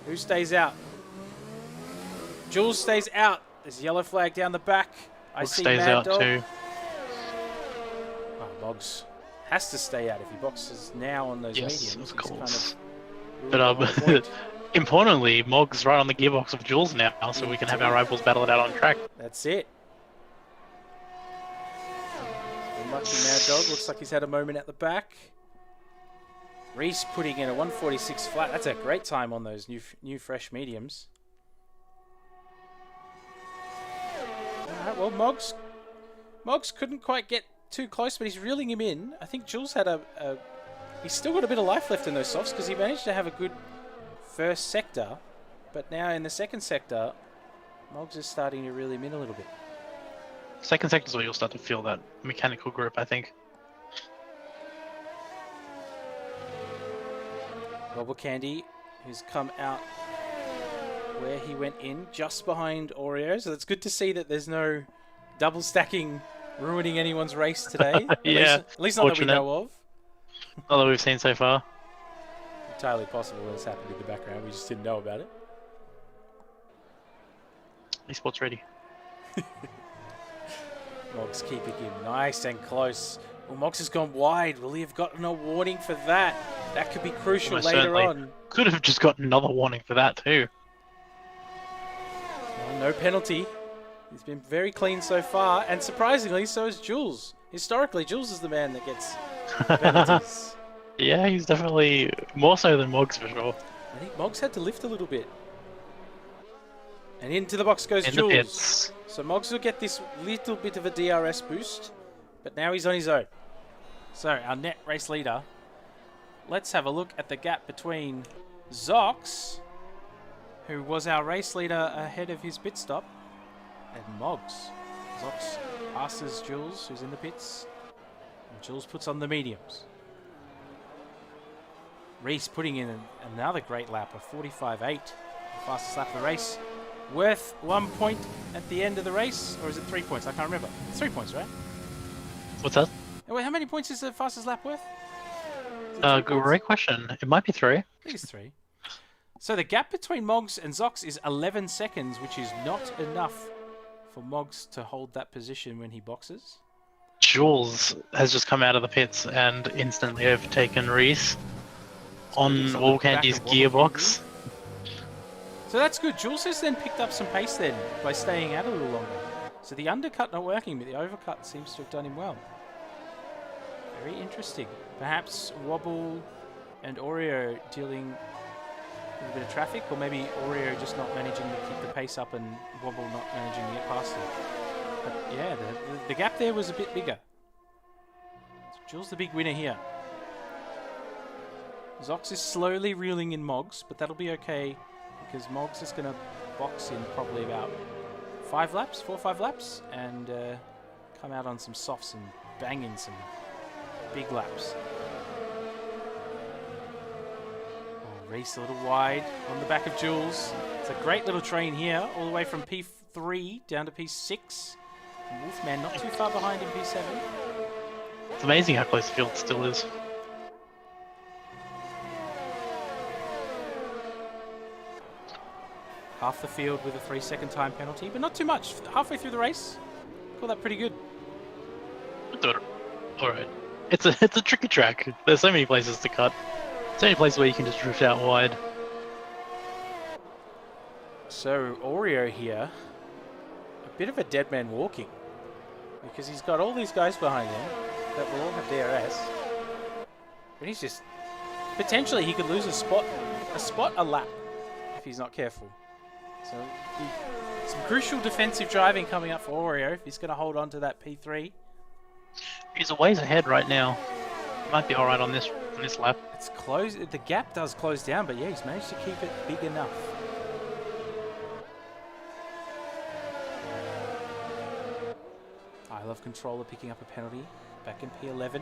Who stays out? Jules stays out. There's a yellow flag down the back. I see stays Mad out Dog. too. Oh, Moggs has to stay out if he boxes now on those mediums. Of He's course. Kind of But importantly, Moggs right on the gearbox of Jules now, so we can have our rivals battle it out on track. That's it. Unlucky Mad Dog looks like he's had a moment at the back. Reese putting in a 146 flat. That's a great time on those new fresh mediums. Alright, well Moggs couldn't quite get too close, but he's reeling him in. I think Jules had he's still got a bit of life left in those softs because he managed to have a good first sector, but now in the second sector, Moggs is starting to reel him in a little bit. Second sector is where you'll start to feel that mechanical grip, I think. Wobble Candy, who's come out where he went in, just behind Oreo. So it's good to see that there's no double stacking ruining anyone's race today. Yeah, at least not that we know of. Not that we've seen so far. Entirely possible that it's happened in the background. We just didn't know about it. Esports ready. Moggs keeping him nice and close. Well, Moggs has gone wide. Will he have gotten a warning for that? That could be crucial Almost later certainly. on. Could have just got another warning for that too. Well, no penalty. He's been very clean so far, and surprisingly, so is Jules. Historically, Jules is the man that gets penalties. Yeah, he's definitely more so than Moggs for sure. I think Moggs had to lift a little bit. And into the box goes In Jules. the pits. So Moggs will get this little bit of a DRS boost, but now he's on his own. So our net race leader. Let's have a look at the gap between Zox, who was our race leader ahead of his pit stop, and Moggs. Zox passes Jules, who's in the pits, and Jules puts on the mediums. Reese putting in another great lap, a 45.8, the fastest lap of the race. Worth 1 point at the end of the race, or is it 3 points? I can't remember. It's 3 points, right? What's that? Wait, how many points is the fastest lap worth? Great question. It might be 3. I think it's 3. So the gap between Moggs and Zox is 11 seconds, which is not enough for Moggs to hold that position when he boxes. Jules has just come out of the pits and instantly overtaken Reese on Wobble Candy's gearbox. So that's good. Jules has then picked up some pace then by staying out a little longer. So the undercut not working, but the overcut seems to have done him well. Very interesting. Perhaps Wobble and Oreo dealing with a bit of traffic, or maybe Oreo just not managing to keep the pace up and Wobble not managing to get past him. But yeah, the gap there was a bit bigger. So Jules the big winner here. Zox is slowly reeling in Moggs, but that'll be okay because Moggs is going to box in probably about 4 or 5 laps, and come out on some softs and bang in some big laps. Oh, Reese a little wide on the back of Jules. It's a great little train here, all the way from P3 down to P6. And Wolfman not too far behind in P7. It's amazing how close the field still is. Half the field with a 3-second time penalty, but not too much. Halfway through the race, call that pretty good. Alright. It's a tricky track. There's so many places to cut. So many places where you can just drift out wide. So Oreo here, a bit of a dead man walking, because he's got all these guys behind him that will all have DRS, and he's just potentially he could lose a spot a lap if he's not careful. So some crucial defensive driving coming up for Oreo if he's going to hold on to that P3. He's a ways ahead right now. Might be alright on this lap. It's close. The gap does close down, but yeah, he's managed to keep it big enough. I love controller picking up a penalty back in P11.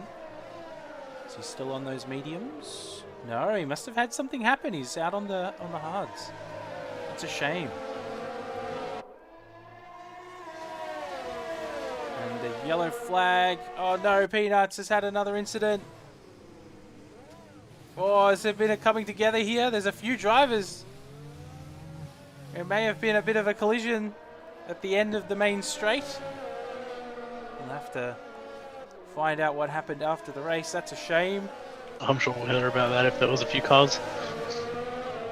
Is he still on those mediums? No, he must have had something happen. He's out on the hards. It's a shame. And the yellow flag. Oh no, Peanuts has had another incident. Oh, has there been a coming together here? There's a few drivers. There may have been a bit of a collision at the end of the main straight. We'll have to find out what happened after the race. That's a shame. I'm sure we'll hear about that if there was a few cars.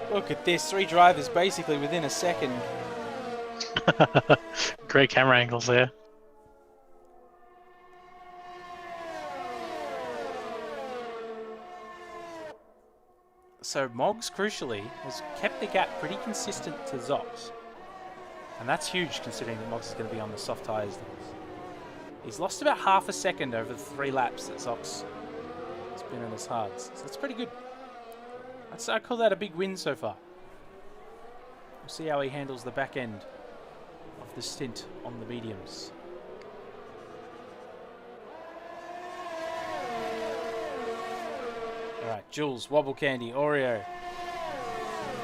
Look at this, 3 drivers basically within a second. Great camera angles there. So Moggs, crucially, has kept the gap pretty consistent to Zox. And that's huge considering that Moggs is going to be on the soft tyres. He's lost about half a second over the 3 laps that Zox has been on his hards. So that's pretty good. I call that a big win so far. We'll see how he handles the back end of the stint on the mediums. Alright, Jules, Wobble Candy, Oreo,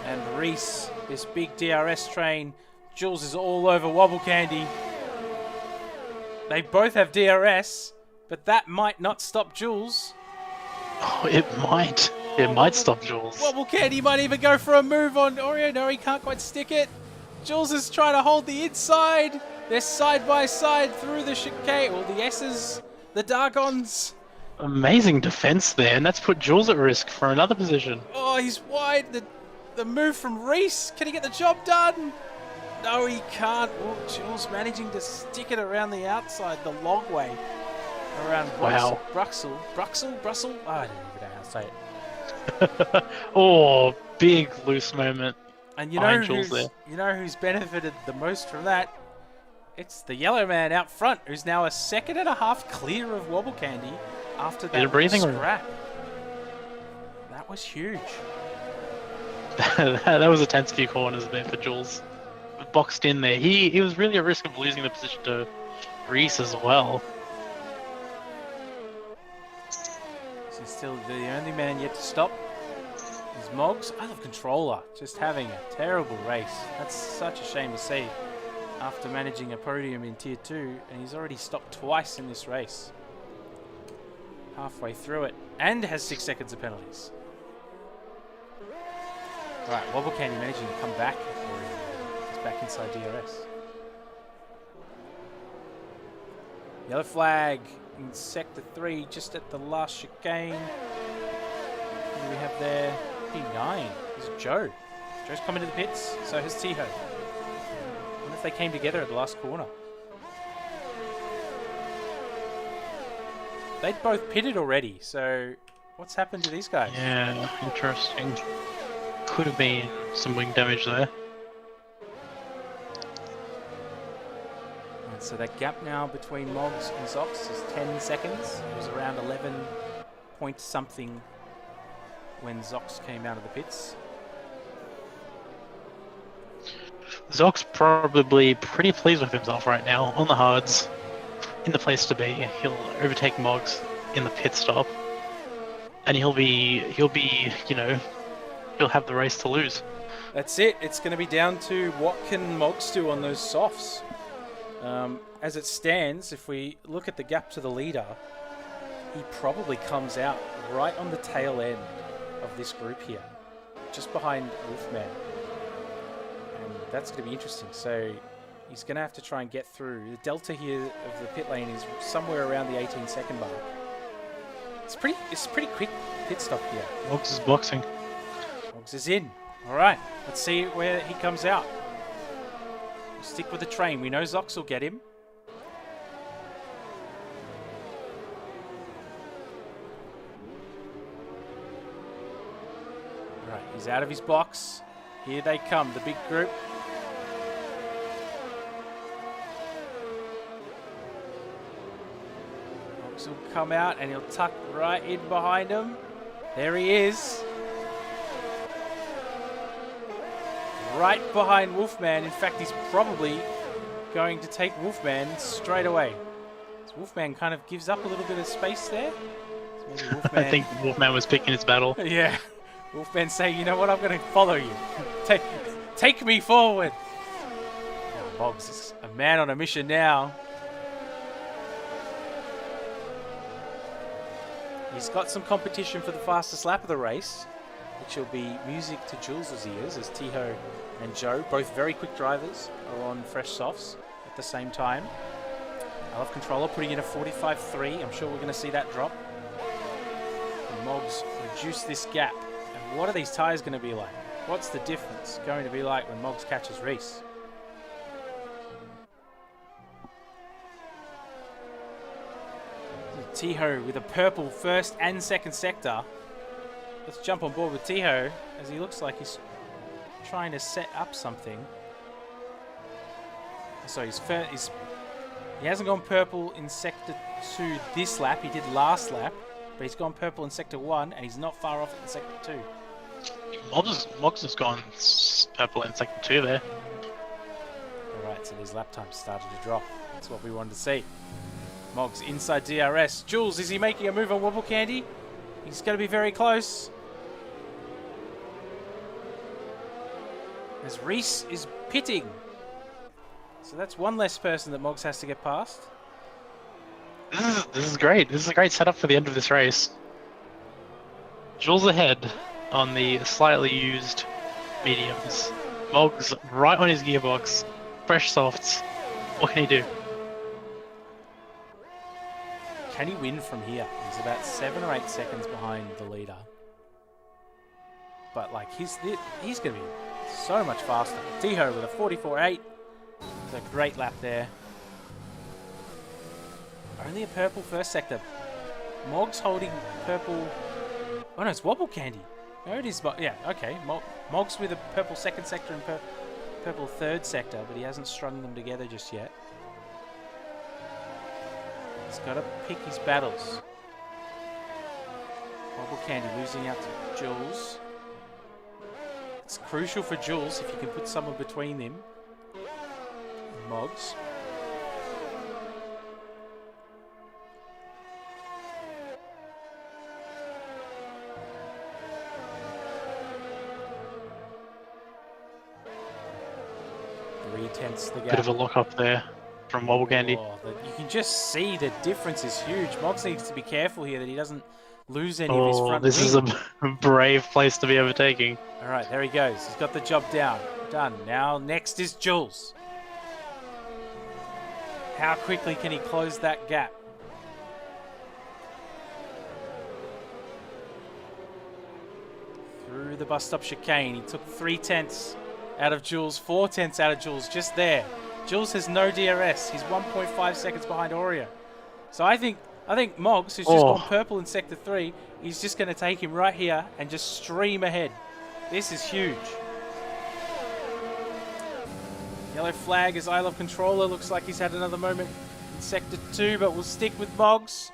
and Reese, this big DRS train. Jules is all over Wobble Candy. They both have DRS, but that might not stop Jules. Oh, it might. It might stop Jules. Wobble Candy might even go for a move on Oreo. No, he can't quite stick it. Jules is trying to hold the inside. They're side by side through the chicane, or the S's, the Dargons. Amazing defense there, and that's put Jules at risk for another position. Oh, he's wide. The move from Reese. Can he get the job done? No, he can't. Oh, Jules managing to stick it around the outside, the long way. Around Bruxel. Brussel? Oh, I don't even know how to say it. Oh, big loose moment. And you know who's benefited the most from that? It's the yellow man out front, who's now a 1.5 seconds clear of Wobble Candy after that scrap. That was huge. That was a tense few corners there for Jules. Boxed in there. He was really at risk of losing the position to Reese as well. So still the only man yet to stop is Moggs. I love controller, just having a terrible race. That's such a shame to see after managing a podium in Tier 2, and he's already stopped twice in this race. Halfway through it, and has 6 seconds of penalties. Alright, Wobble Candy managing to come back. He's back inside DRS. Yellow flag in Sector 3, just at the last chicane. What do we have there? P9. This is Joe. Joe's coming to the pits, so has Tiho. I wonder if they came together at the last corner. They'd both pitted already, so what's happened to these guys? Yeah, interesting. Could have been some wing damage there. And so that gap now between Moggs and Zox is 10 seconds. It was around 11 point something when Zox came out of the pits. Zox probably pretty pleased with himself right now on the hards. In the place to be. He'll overtake Moggs in the pit stop. And he'll be, you know, he'll have the race to lose. That's it. It's going to be down to what can Moggs do on those softs. As it stands, if we look at the gap to the leader, he probably comes out right on the tail end of this group here, just behind Wolfman. And that's going to be interesting. So he's going to have to try and get through. The delta here of the pit lane is somewhere around the 18-second mark. It's pretty quick pit stop here. Moggs is boxing. Moggs is in. All right, let's see where he comes out. We'll stick with the train. We know Zox will get him. All right, he's out of his box. Here they come, the big group. Moggs will come out and he'll tuck right in behind him. There he is. Right behind Wolfman. In fact, he's probably going to take Wolfman straight away. So Wolfman kind of gives up a little bit of space there. So maybe Wolfman... I think Wolfman was picking his battle. Yeah. Wolfman saying, you know what, I'm going to follow you. Take me forward. Now, Moggs is a man on a mission now. He's got some competition for the fastest lap of the race, which will be music to Jules' ears as Tiho and Joe, both very quick drivers, are on fresh softs at the same time. I love Controller putting in a 45.3. I'm sure we're going to see that drop. And Moggs reduce this gap. And what are these tyres going to be like? What's the difference going to be like when Moggs catches Reese? Tiho with a purple first and second sector. Let's jump on board with Tiho as he looks like he's trying to set up something. So he hasn't gone purple in sector 2 this lap. He did last lap, but he's gone purple in sector 1 and he's not far off it in sector 2. Moggs has gone purple in sector 2 there. Alright, so these lap times started to drop. That's what we wanted to see. Moggs inside DRS. Jules, is he making a move on Wobble Candy? He's going to be very close. As Reese is pitting. So that's one less person that Moggs has to get past. This is great. This is a great setup for the end of this race. Jules ahead on the slightly used mediums. Moggs right on his gearbox. Fresh softs. What can he do? Can he win from here? He's about 7 or 8 seconds behind the leader. But like he's going to be so much faster. Tiho with a 44.8. It's a great lap there. Only a purple first sector. Moggs holding purple. Oh no, it's Wobble Candy. No, it is. Yeah, okay. Moggs with a purple second sector and purple third sector, but he hasn't strung them together just yet. He's got to pick his battles. Wobble Candy losing out to Jules. It's crucial for Jules if you can put someone between them and Moggs. Three-tenths the gap. Bit of a lock up there from Wobble Candy. You can just see the difference is huge. Moggs needs to be careful here that he doesn't lose any of his front this wing. is a brave place to be overtaking. All right, there he goes. He's got the job down. Done. Now next is Jules. How quickly can he close that gap? Through the bus stop chicane, he took 3/10 out of Jules, 4/10 out of Jules, just there. Jules has no DRS. He's 1.5 seconds behind Oreo. So I think Moggs, who's just gone purple in Sector 3, he's just going to take him right here and just stream ahead. This is huge. Yellow flag as I Love Controller. Looks like he's had another moment in Sector 2, but we'll stick with Moggs.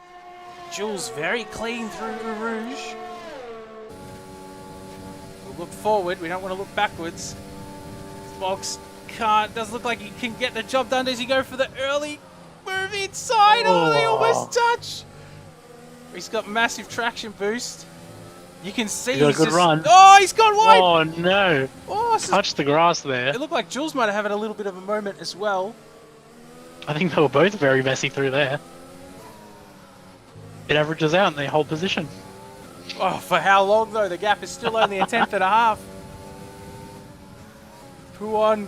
Jules very clean through Rouge. We'll look forward. We don't want to look backwards. Moggs does look like he can get the job done. Does he go for the early move inside? Oh, they almost touch. He's got massive traction boost. You can see He got a he's good just... run. Oh, he's gone wide! Oh no! Oh, this is- Touched the grass there. It looked like Jules might have had a little bit of a moment as well. I think they were both very messy through there. It averages out and they hold position. Oh, for how long though? The gap is still only a tenth and a half. Puan.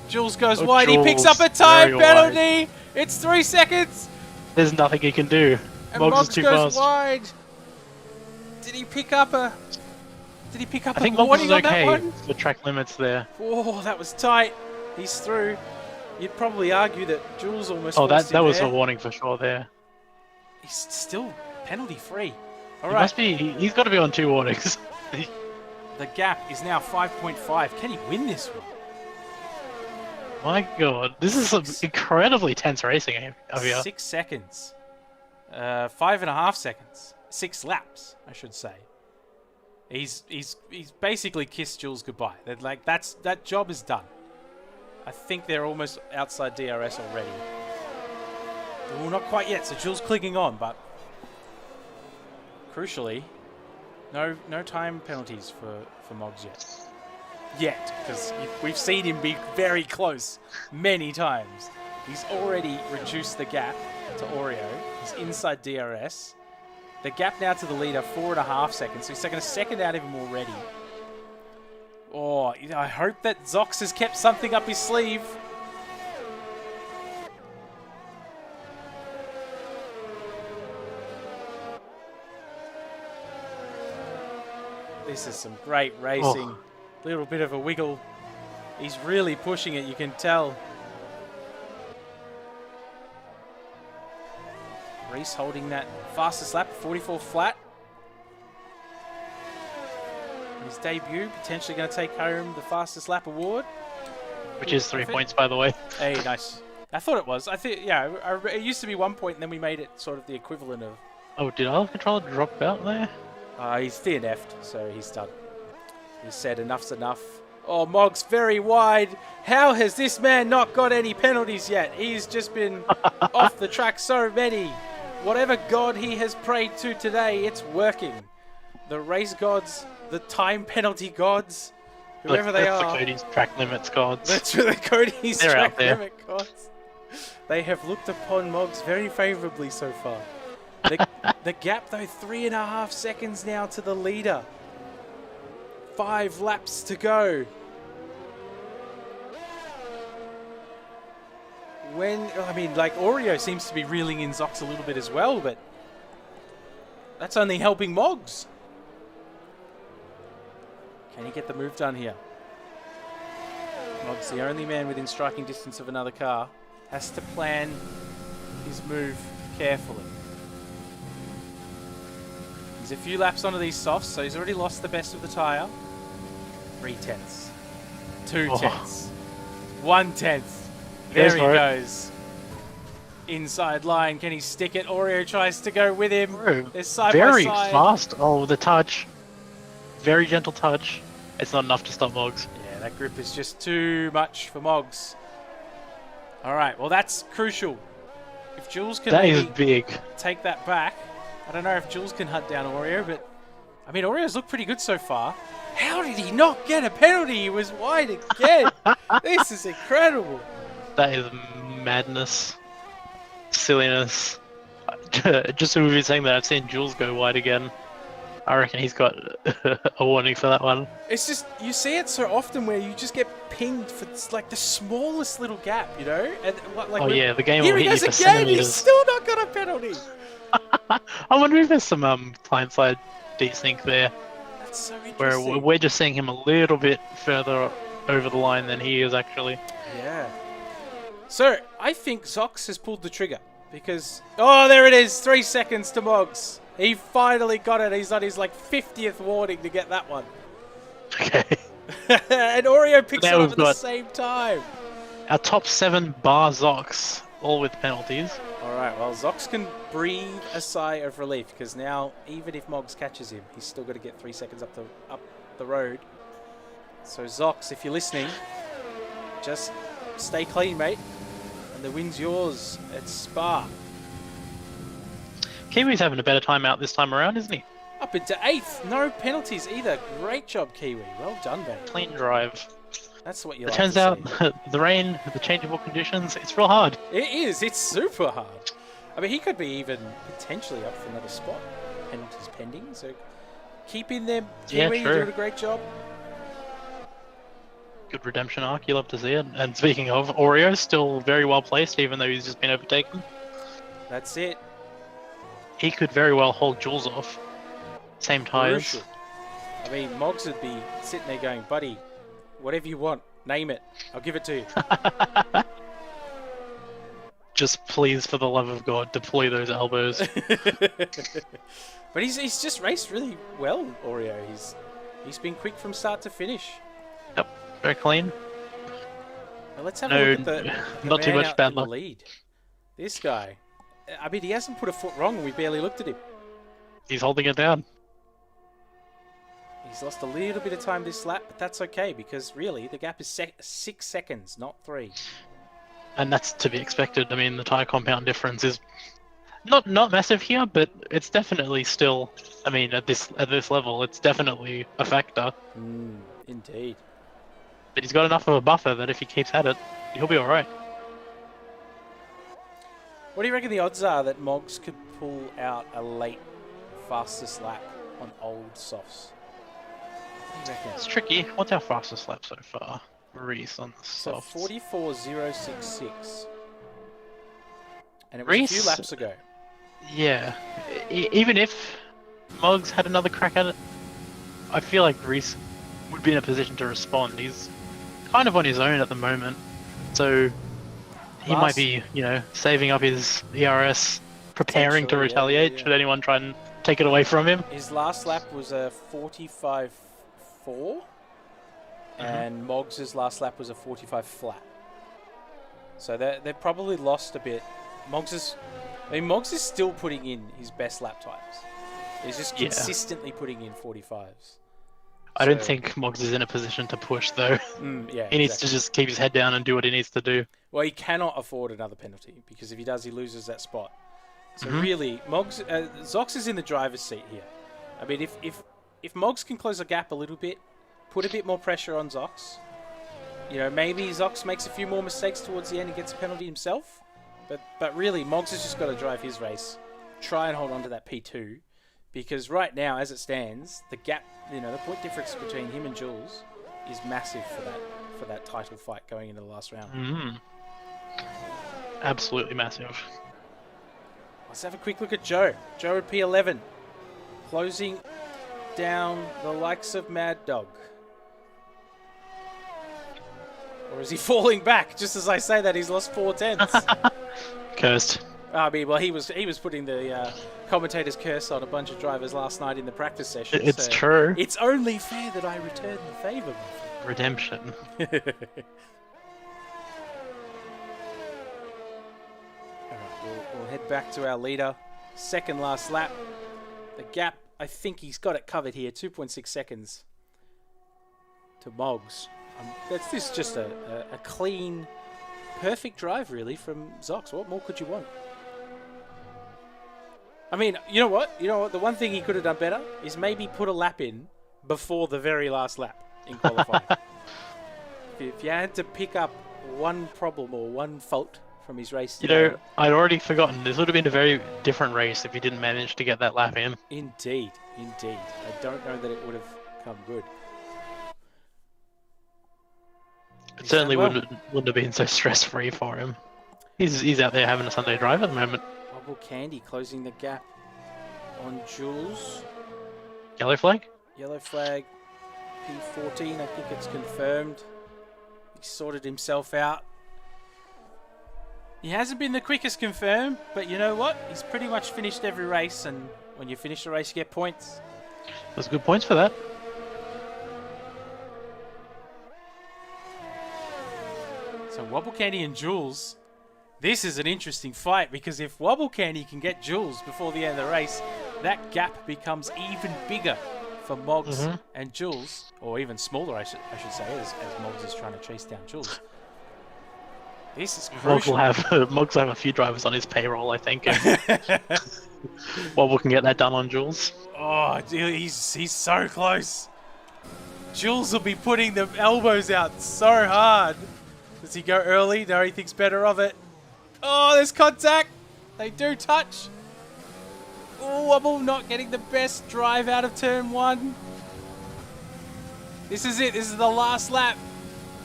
Jules goes wide. He picks up a time very penalty. It's 3 seconds. There's nothing he can do. And Moggs Moggs is too goes fast. wide. Did he pick up a? Did he pick up I think a Moggs warning is on that okay. one? The track limits there. Oh, that was tight. He's through. You'd probably argue that Jules almost. Oh, forced that him was there. a warning for sure there. He's still penalty free. All He right. must be. He's got to be on 2 warnings. The gap is now 5.5. Can he win this one? My God, this is some incredibly tense racing over here. 6 seconds. 5.5 seconds. 6 laps, I should say. He's basically kissed Jules goodbye. That job is done. I think they're almost outside DRS already. Well, not quite yet. So Jules clinging on, but crucially, no time penalties for Moggs yet, because we've seen him be very close many times. He's already reduced the gap to Oreo. He's inside DRS. The gap now to the leader, 4.5 seconds. So he's taken a second out of him already. Oh, I hope that Zox has kept something up his sleeve. This is some great racing. Oh. Little bit of a wiggle. He's really pushing it, you can tell. Reese holding that fastest lap, 44 flat. His debut, potentially going to take home the fastest lap award. Which is 3 points, by the way. Hey, nice. I thought it was. I think, yeah, it used to be 1 point, and then we made it sort of the equivalent of. Oh, did our controller drop out there? He's DNF'd, so he's done. He said enough's enough. Oh, Moggs very wide. How has this man not got any penalties yet? He's just been off the track so many. Whatever god he has prayed to today, it's working. The race gods, the time penalty gods, whoever they are. That's the Cody's track limits gods. That's the Cody's They're track out there. limit gods. They have looked upon Moggs very favourably so far. The gap, though, 3.5 seconds now to the leader. 5 laps to go. Oreo seems to be reeling in Zox a little bit as well, but that's only helping Moggs. Can he get the move done here? Moggs, the only man within striking distance of another car, has to plan his move carefully. He's a few laps onto these softs, so he's already lost the best of the tyre. 3 tenths. 2 tenths. 1 tenth. There he goes. Inside line. Can he stick it? Oreo tries to go with him. They're side Very by side. fast. Oh, the touch. Very gentle touch. It's not enough to stop Moggs. Yeah, that grip is just too much for Moggs. All right, well, that's crucial. If Jules can That is maybe big. take that back, I don't know if Jules can hunt down Oreo, but I mean, Oreo's looked pretty good so far. How did he not get a penalty? He was wide again. This is incredible. That is madness. Silliness. Just so we've been saying that, I've seen Jules go wide again. I reckon he's got a warning for that one. It's just, you see it so often where you just get pinged for like the smallest little gap, you know? And Oh yeah, the game here will he hit you goes for again. centimeters. He's still not got a penalty. I wonder if there's some blindside desync there, That's so where interesting. we're just seeing him a little bit further over the line than he is actually. Yeah. So, I think Zox has pulled the trigger because... Oh, there it is. 3 seconds to Moggs. He finally got it. He's on his, 50th warning to get that one. Okay. And Oreo picks Now it up we've at the got- same time. Our top 7 bar Zox, all with penalties. All right, well, Zox can breathe a sigh of relief because now, even if Moggs catches him, he's still got to get 3 seconds up the road. So, Zox, if you're listening, just stay clean, mate. And the win's yours at Spa. Kiwi's having a better time out this time around, isn't he? Up into 8th. No penalties either. Great job, Kiwi. Well done, mate. Clean drive. That's what you It like turns to out see. the rain, the changeable conditions, it's real hard. It is. It's super hard. I mean, he could be even potentially up for another spot. Penalties pending. So keep in there, Yeah, Kiwi. You're true. doing a great job. Good redemption arc, you love to see it. And speaking of, Oreo still very well placed, even though he's just been overtaken. That's it. He could very well hold Jules off. Same tires. Crucial. I mean, Moggs would be sitting there going, buddy, whatever you want, name it. I'll give it to you. Just please, for the love of God, deploy those elbows. But he's just raced really well, Oreo. He's been quick from start to finish. Yep, very clean. Now let's have a look at the not too man much out bad in the luck. lead. This guy. I mean, he hasn't put a foot wrong and we barely looked at him. He's holding it down. He's lost a little bit of time this lap, but that's okay because really the gap is 6 seconds, not 3. And that's to be expected. I mean, the tire compound difference is not massive here, but it's definitely still. I mean, at this level, it's definitely a factor. Indeed. But he's got enough of a buffer that if he keeps at it, he'll be all right. What do you reckon the odds are that Moggs could pull out a late fastest lap on old softs? What do you reckon? It's tricky. What's our fastest lap so far? Reese on the So soft. 44.066. And it was Reese? a few laps ago. Yeah. Even if Moggs had another crack at it, I feel like Reese would be in a position to respond. He's kind of on his own at the moment, so he might be, saving up his ERS, preparing to Potentially, retaliate yeah. should anyone try and take it away from him. His last lap was a 45.4, and Moggs' last lap was a 45 flat. So they've probably lost a bit. Moggs is still putting in his best lap times. He's just consistently putting in 45s. I don't think Moggs is in a position to push, though. He needs to just keep his head down and do what he needs to do. Well, he cannot afford another penalty because if he does, he loses that spot. So really, Moggs, Zox is in the driver's seat here. I mean, if Moggs can close the gap a little bit, put a bit more pressure on Zox, maybe Zox makes a few more mistakes towards the end and gets a penalty himself. But really, Moggs has just got to drive his race, try and hold on to that P2, because right now, as it stands, the gap, the point difference between him and Jules is massive for that title fight going into the last round. Absolutely massive. Let's have a quick look at Joe. Joe at P11, closing down the likes of Mad Dog. Or is he falling back? Just as I say that, he's lost 4 tenths. Cursed. I mean, well, he was putting the commentator's curse on a bunch of drivers last night in the practice session. It's true. It's only fair that I return the favour. Redemption. Alright, we'll head back to our leader. Second last lap. The gap, I think he's got it covered here. 2.6 seconds to Moggs. This is just a clean, perfect drive, really, from Zox. What more could you want? I mean, you know what? The one thing he could have done better is maybe put a lap in before the very last lap in qualifying. If you had to pick up one problem or one fault from his race today. I'd already forgotten. This would have been a very different race if he didn't manage to get that lap in. Indeed. I don't know that it would have come good. It certainly wouldn't have been so stress-free for him. He's out there having a Sunday drive at the moment. Bubble Candy closing the gap on Jules. Yellow flag? Yellow flag. P14, I think it's confirmed. He sorted himself out. He hasn't been the quickest confirmed, but you know what? He's pretty much finished every race, and when you finish the race, you get points. There's good points for that. So Wobble Candy and Jules, this is an interesting fight because if Wobble Candy can get Jules before the end of the race, that gap becomes even bigger for Moggs and Jules, or even smaller, I should say, as Moggs is trying to chase down Jules. This is Moggs crucial. will have a few drivers on his payroll, I think. Wobble can get that done on Jules. Oh, he's so close. Jules will be putting the elbows out so hard. Does he go early? No, he thinks better of it. Oh, there's contact. They do touch. Oh, Wobble not getting the best drive out of turn 1. This is it. This is the last lap.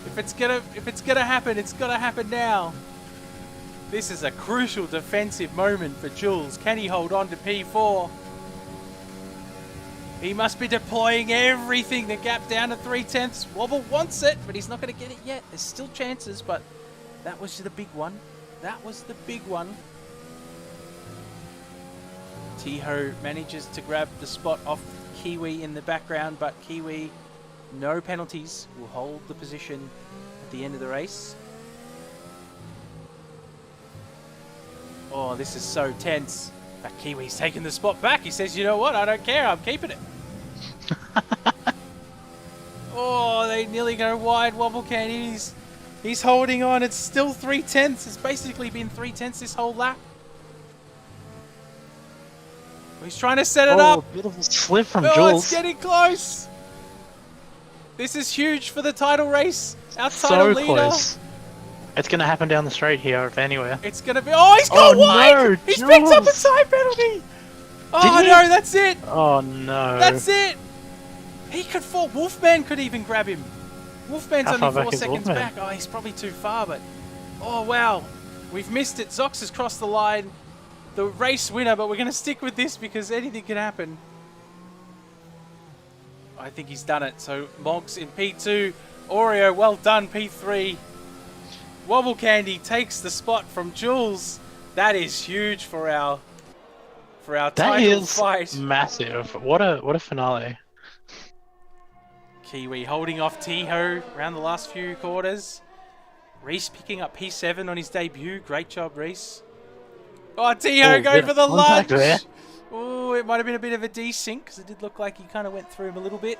If it's gonna happen, it's gotta happen now. This is a crucial defensive moment for Jules. Can he hold on to P4? He must be deploying everything. The gap down to 3/10. Wobble wants it, but he's not going to get it yet. There's still chances, but that was the big one. That was the big one. Tiho manages to grab the spot off Kiwi in the background, but Kiwi, no penalties, will hold the position at the end of the race. Oh, this is so tense. But Kiwi's taking the spot back. He says, you know what? I don't care. I'm keeping it. Oh, they nearly go wide. Wobble can. He's holding on. It's still 3/10. It's basically been 3/10 this whole lap. He's trying to set it up. Beautiful slip from Oh, Jules. it's getting close. This is huge for the title race. Our title leader. Close. It's going to happen down the straight here, if anywhere. It's going to be... Oh, he's gone wide! No, He's picked up a Jules. time penalty! Oh, Did he? no, that's it! Oh no. That's it! He could fall. Wolfman could even grab him. Wolfman's How far only 4 back is seconds Wolfman? back. Oh, he's probably too far, but... Oh, wow. We've missed it. Zox has crossed the line. The race winner, but we're going to stick with this because anything can happen. I think he's done it. So, Moggs in P2. Oreo, well done, P3. Wobble Candy takes the spot from Jules. That is huge for our That title is fight. massive. What a finale. Kiwi holding off Tiho around the last few quarters. Reese picking up P7 on his debut. Great job, Reese. Oh, Tiho going for the lunge. Oh, it might have been a bit of a desync because it did look like he kind of went through him a little bit.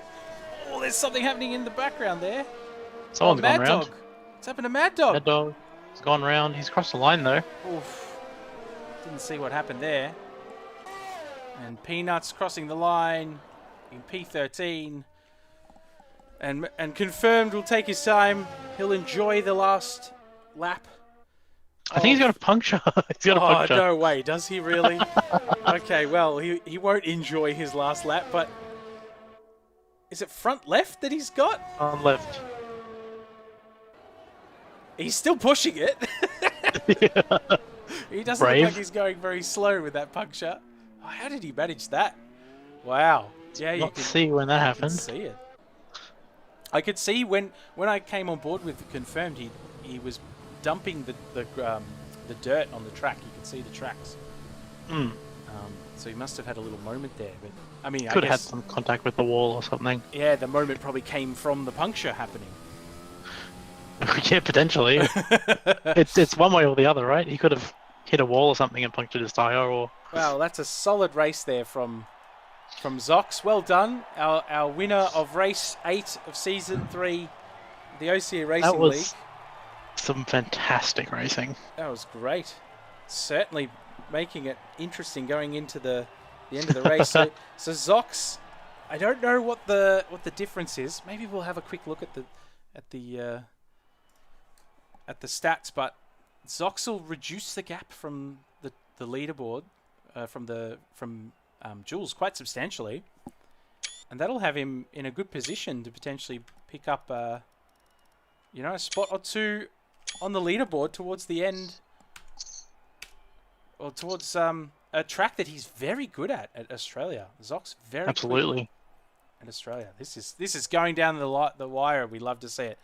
Oh, there's something happening in the background there. Someone's Mad gone round. Dog. What's happened to Mad Dog? Mad Dog. He's gone round. He's crossed the line though. Oof. Didn't see what happened there. And Peanuts crossing the line in P13. And confirmed will take his time. He'll enjoy the last lap. I think he's got a puncture. He's got a Oh, puncture. no way. Does he really? Okay, well, he won't enjoy his last lap, but... Is it front left that he's got? On left. He's still pushing it. He doesn't Brave. look like he's going very slow with that puncture. Oh, how did he manage that? Wow. Yeah, you Not can see when that happened. see it. I could see when I came on board with Confirmed, he was dumping the dirt on the track. You could see the tracks. Hmm. So he must have had a little moment there. But I mean, Could I have had guess, some contact with the wall or something. yeah, the moment probably came from the puncture happening. Yeah, potentially. it's one way or the other, right? He could have hit a wall or something and punctured his tire, or Wow, that's a solid race there from Zox. Well done. Our winner of race 8 of season 3, the OCE Racing that was League. some fantastic racing. That was great. Certainly making it interesting going into the end of the race. So Zox, I don't know what the difference is. Maybe we'll have a quick look at the stats, but Zox will reduce the gap from the leaderboard from Jules quite substantially, and that'll have him in a good position to potentially pick up a spot or two on the leaderboard towards the end, or towards a track that he's very good at Australia. Zox very Absolutely. quick at Australia. This is going down the wire. We love to see it.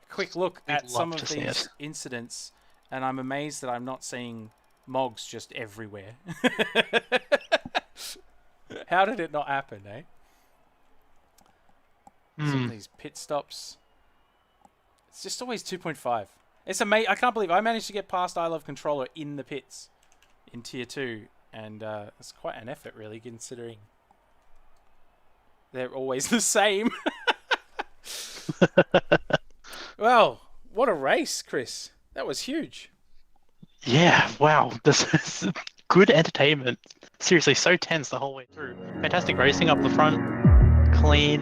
A quick look at some of these incidents, and I'm amazed that I'm not seeing Moggs just everywhere. How did it not happen, eh? Some of these pit stops. It's just always 2.5. It's amazing. I can't believe I managed to get past I Love Controller in the pits in Tier 2. And it's quite an effort, really, considering they're always the same. Well, what a race, Chris. That was huge. Yeah, wow. This is good entertainment. Seriously, so tense the whole way through. Fantastic racing up the front. Clean.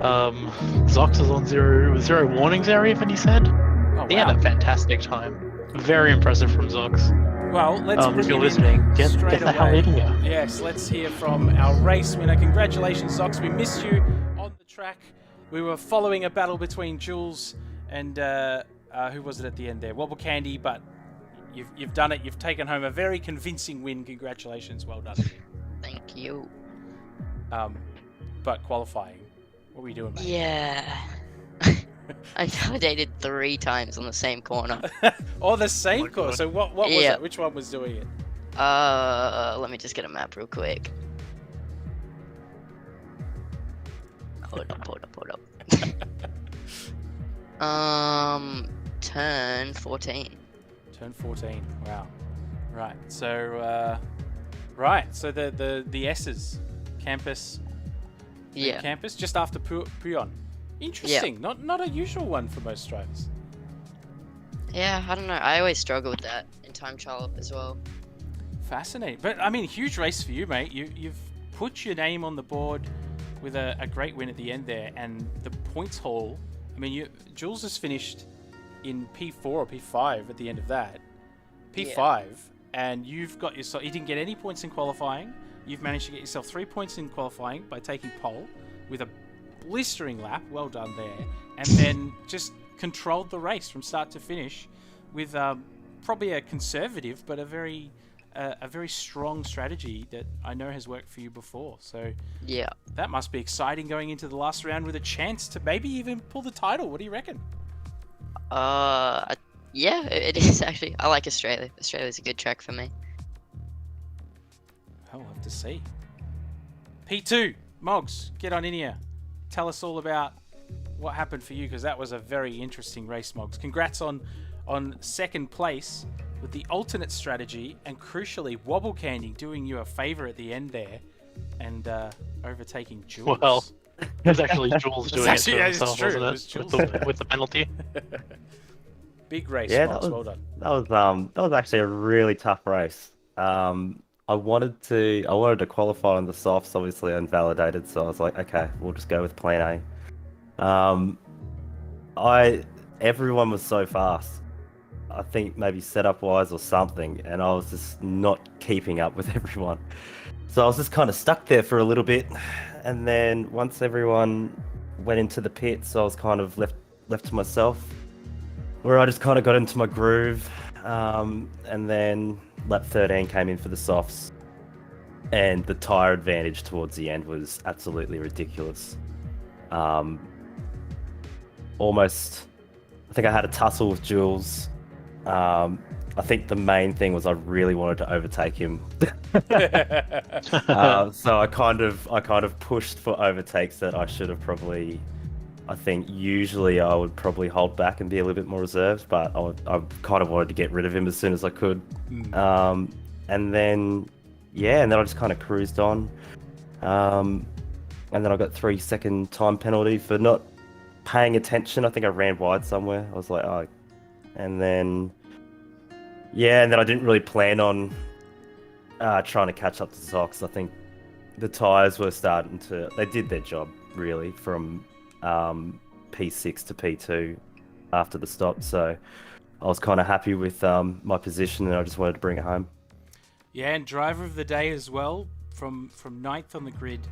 Zox was on zero warnings there even, he said. Oh, He had wow. a fantastic time. Very impressive from Zox. Well, let's bring If you're him listening, in get straight the hell away. in here. Yes, let's hear from our race winner. Congratulations, Zox. We missed you on the track. We were following a battle between Jules and who was it at the end there? Wobble Candy, but you've done it. You've taken home a very convincing win. Congratulations. Well done. Thank you. But qualifying, what were you doing, mate? Yeah. I validated 3 times on the same corner. Oh, the same Oh my course. God. So what was Yeah. it? Which one was doing it? Let me just get a map real quick. Hold up. Turn 14. Turn 14. Wow. Right. So So the S's, campus. Yeah. Campus just after Puyon. Interesting. Not a usual one for most drivers. Yeah, I don't know. I always struggle with that in time trial as well. Fascinating. But I mean, huge race for you, mate. You've put your name on the board with a great win at the end there, and the points haul. I mean, Jules has finished in P4 or P5 at the end of that. P5, and you've got yourself. You didn't get any points in qualifying. You've managed to get yourself 3 points in qualifying by taking pole with a blistering lap. Well done there, and then just controlled the race from start to finish with probably a conservative but a very strong strategy that I know has worked for you before. So Yeah. that must be exciting going into the last round with a chance to maybe even pull the title. What do you reckon? Yeah, it is actually. I like Australia. Australia's a good track for me. I'll have to see. P2, Moggs, get on in here. Tell us all about what happened for you, because that was a very interesting race, Moggs. Congrats on second place with the alternate strategy, and crucially, Wobble Candy doing you a favour at the end there and overtaking Jules. Well, it was actually Jules doing it to himself, true. wasn't It it? was Jules. With the penalty. Big race, Yeah, Moggs. Well done. that was actually a really tough race. I wanted to qualify on the softs, obviously unvalidated, so I was like, okay, we'll just go with plan A. Everyone was so fast. I think maybe setup wise or something, and I was just not keeping up with everyone. So I was just kind of stuck there for a little bit, and then once everyone went into the pits, I was kind of left to myself, where I just kind of got into my groove, and then lap 13 came in for the softs, and the tyre advantage towards the end was absolutely ridiculous. Almost, I think I had a tussle with Jules. I think the main thing was I really wanted to overtake him. So I kind of pushed for overtakes that I should have probably. I think usually I would probably hold back and be a little bit more reserved, but I kind of wanted to get rid of him as soon as I could. And then I just kind of cruised on. And then I got 3-second time penalty for not paying attention. I think I ran wide somewhere. I was like, oh. And then I didn't really plan on trying to catch up to Zox. I think the tyres were they did their job, really, from P6 to P2 after the stop. So I was kind of happy with my position, and I just wanted to bring it home. Yeah, and driver of the day as well, from 9th on the grid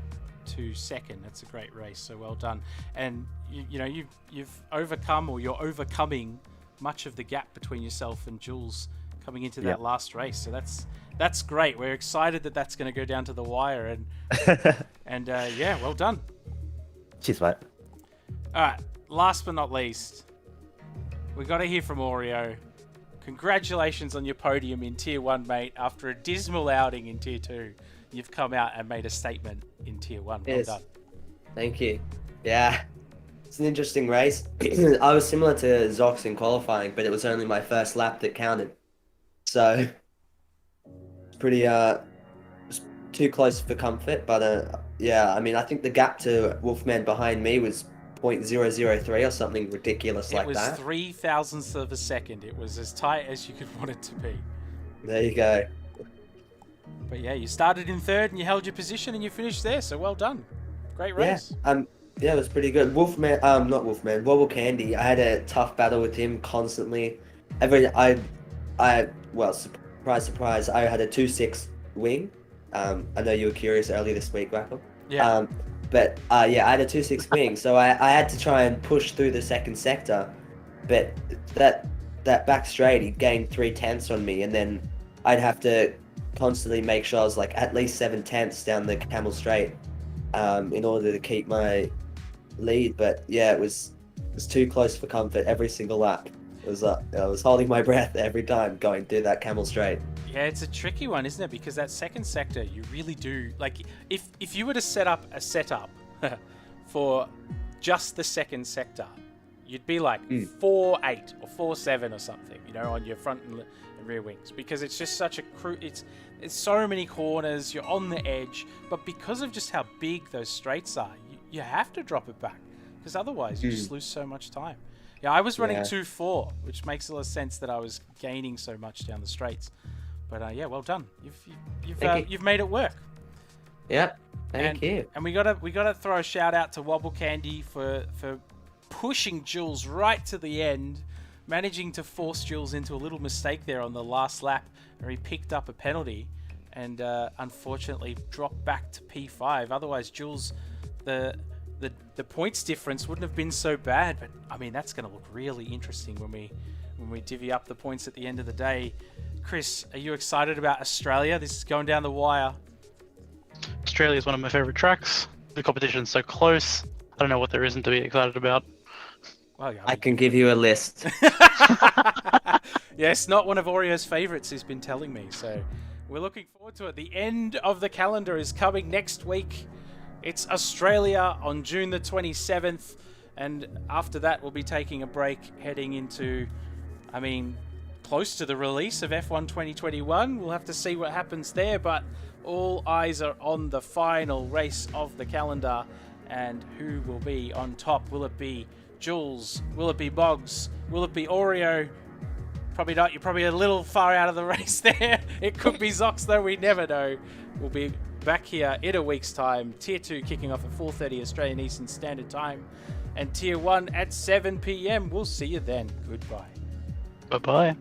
to 2nd. That's a great race, so well done. And you've overcome, or you're overcoming, much of the gap between yourself and Jules coming into that last race. So that's great. We're excited that that's going to go down to the wire, and well done. Cheers, mate. All right, last but not least, we got to hear from Oreo. Congratulations on your podium in Tier 1, mate. After a dismal outing in Tier 2, you've come out and made a statement in Tier 1. Well done. Thank you. Yeah, it's an interesting race. I was similar to Zox in qualifying, but it was only my first lap that counted. So, it's pretty, it's too close for comfort. But, I mean, I think the gap to Wolfman behind me was .003 or something ridiculous like It was that. 0.003 of a second. It was as tight as you could want it to be. There you go. But yeah, you started in third and you held your position and you finished there. So well done. Great race. Yeah, it was pretty good. Wolfman, not Wolfman, Wobble Candy. I had a tough battle with him constantly. Well, surprise, surprise, I had a 2.6 wing. I know you were curious earlier this week, Rackle. Yeah. I had a 2.6 wing, so I had to try and push through the second sector. But that back straight, he gained 3/10 on me, and then I'd have to constantly make sure I was like at least 7/10 down the camel straight in order to keep my lead. But yeah, it was too close for comfort every single lap. I was holding my breath every time going through that camel straight. Yeah, it's a tricky one, isn't it? Because that second sector, you really do like. If you were to set up a setup for just the second sector, you'd be like 4.8 or 4.7 or something, you know, on your front and rear wings, because it's just such a it's so many corners. You're on the edge, but because of just how big those straights are, you have to drop it back, because otherwise you just lose so much time. Yeah, I was running 2.4, which makes a lot of sense that I was gaining so much down the straights. But yeah, well done. You've made it work. Yep. Thank you. And we gotta throw a shout out to Wobble Candy for pushing Jules right to the end, managing to force Jules into a little mistake there on the last lap, where he picked up a penalty and unfortunately dropped back to P5. Otherwise, Jules, the points difference wouldn't have been so bad. But I mean, that's going to look really interesting when we divvy up the points at the end of the day. Chris, are you excited about Australia? This is going down the wire. Australia is one of my favourite tracks. The competition's so close. I don't know what there isn't to be excited about. Well, yeah, I can give you a list. Yes, not one of Oreo's favourites, he's been telling me. So we're looking forward to it. The end of the calendar is coming next week. It's Australia on June the 27th. And after that, we'll be taking a break, heading into, close to the release of F1 2021. We'll have to see what happens there, but all eyes are on the final race of the calendar. And who will be on top? Will it be Jules? Will it be Boggs? Will it be Oreo? Probably not. You're probably a little far out of the race there. It could be Zox, though. We never know. We'll be back here in a week's time. Tier 2 kicking off at 4:30 Australian Eastern Standard Time. And Tier 1 at 7 p.m. We'll see you then. Goodbye. Bye-bye.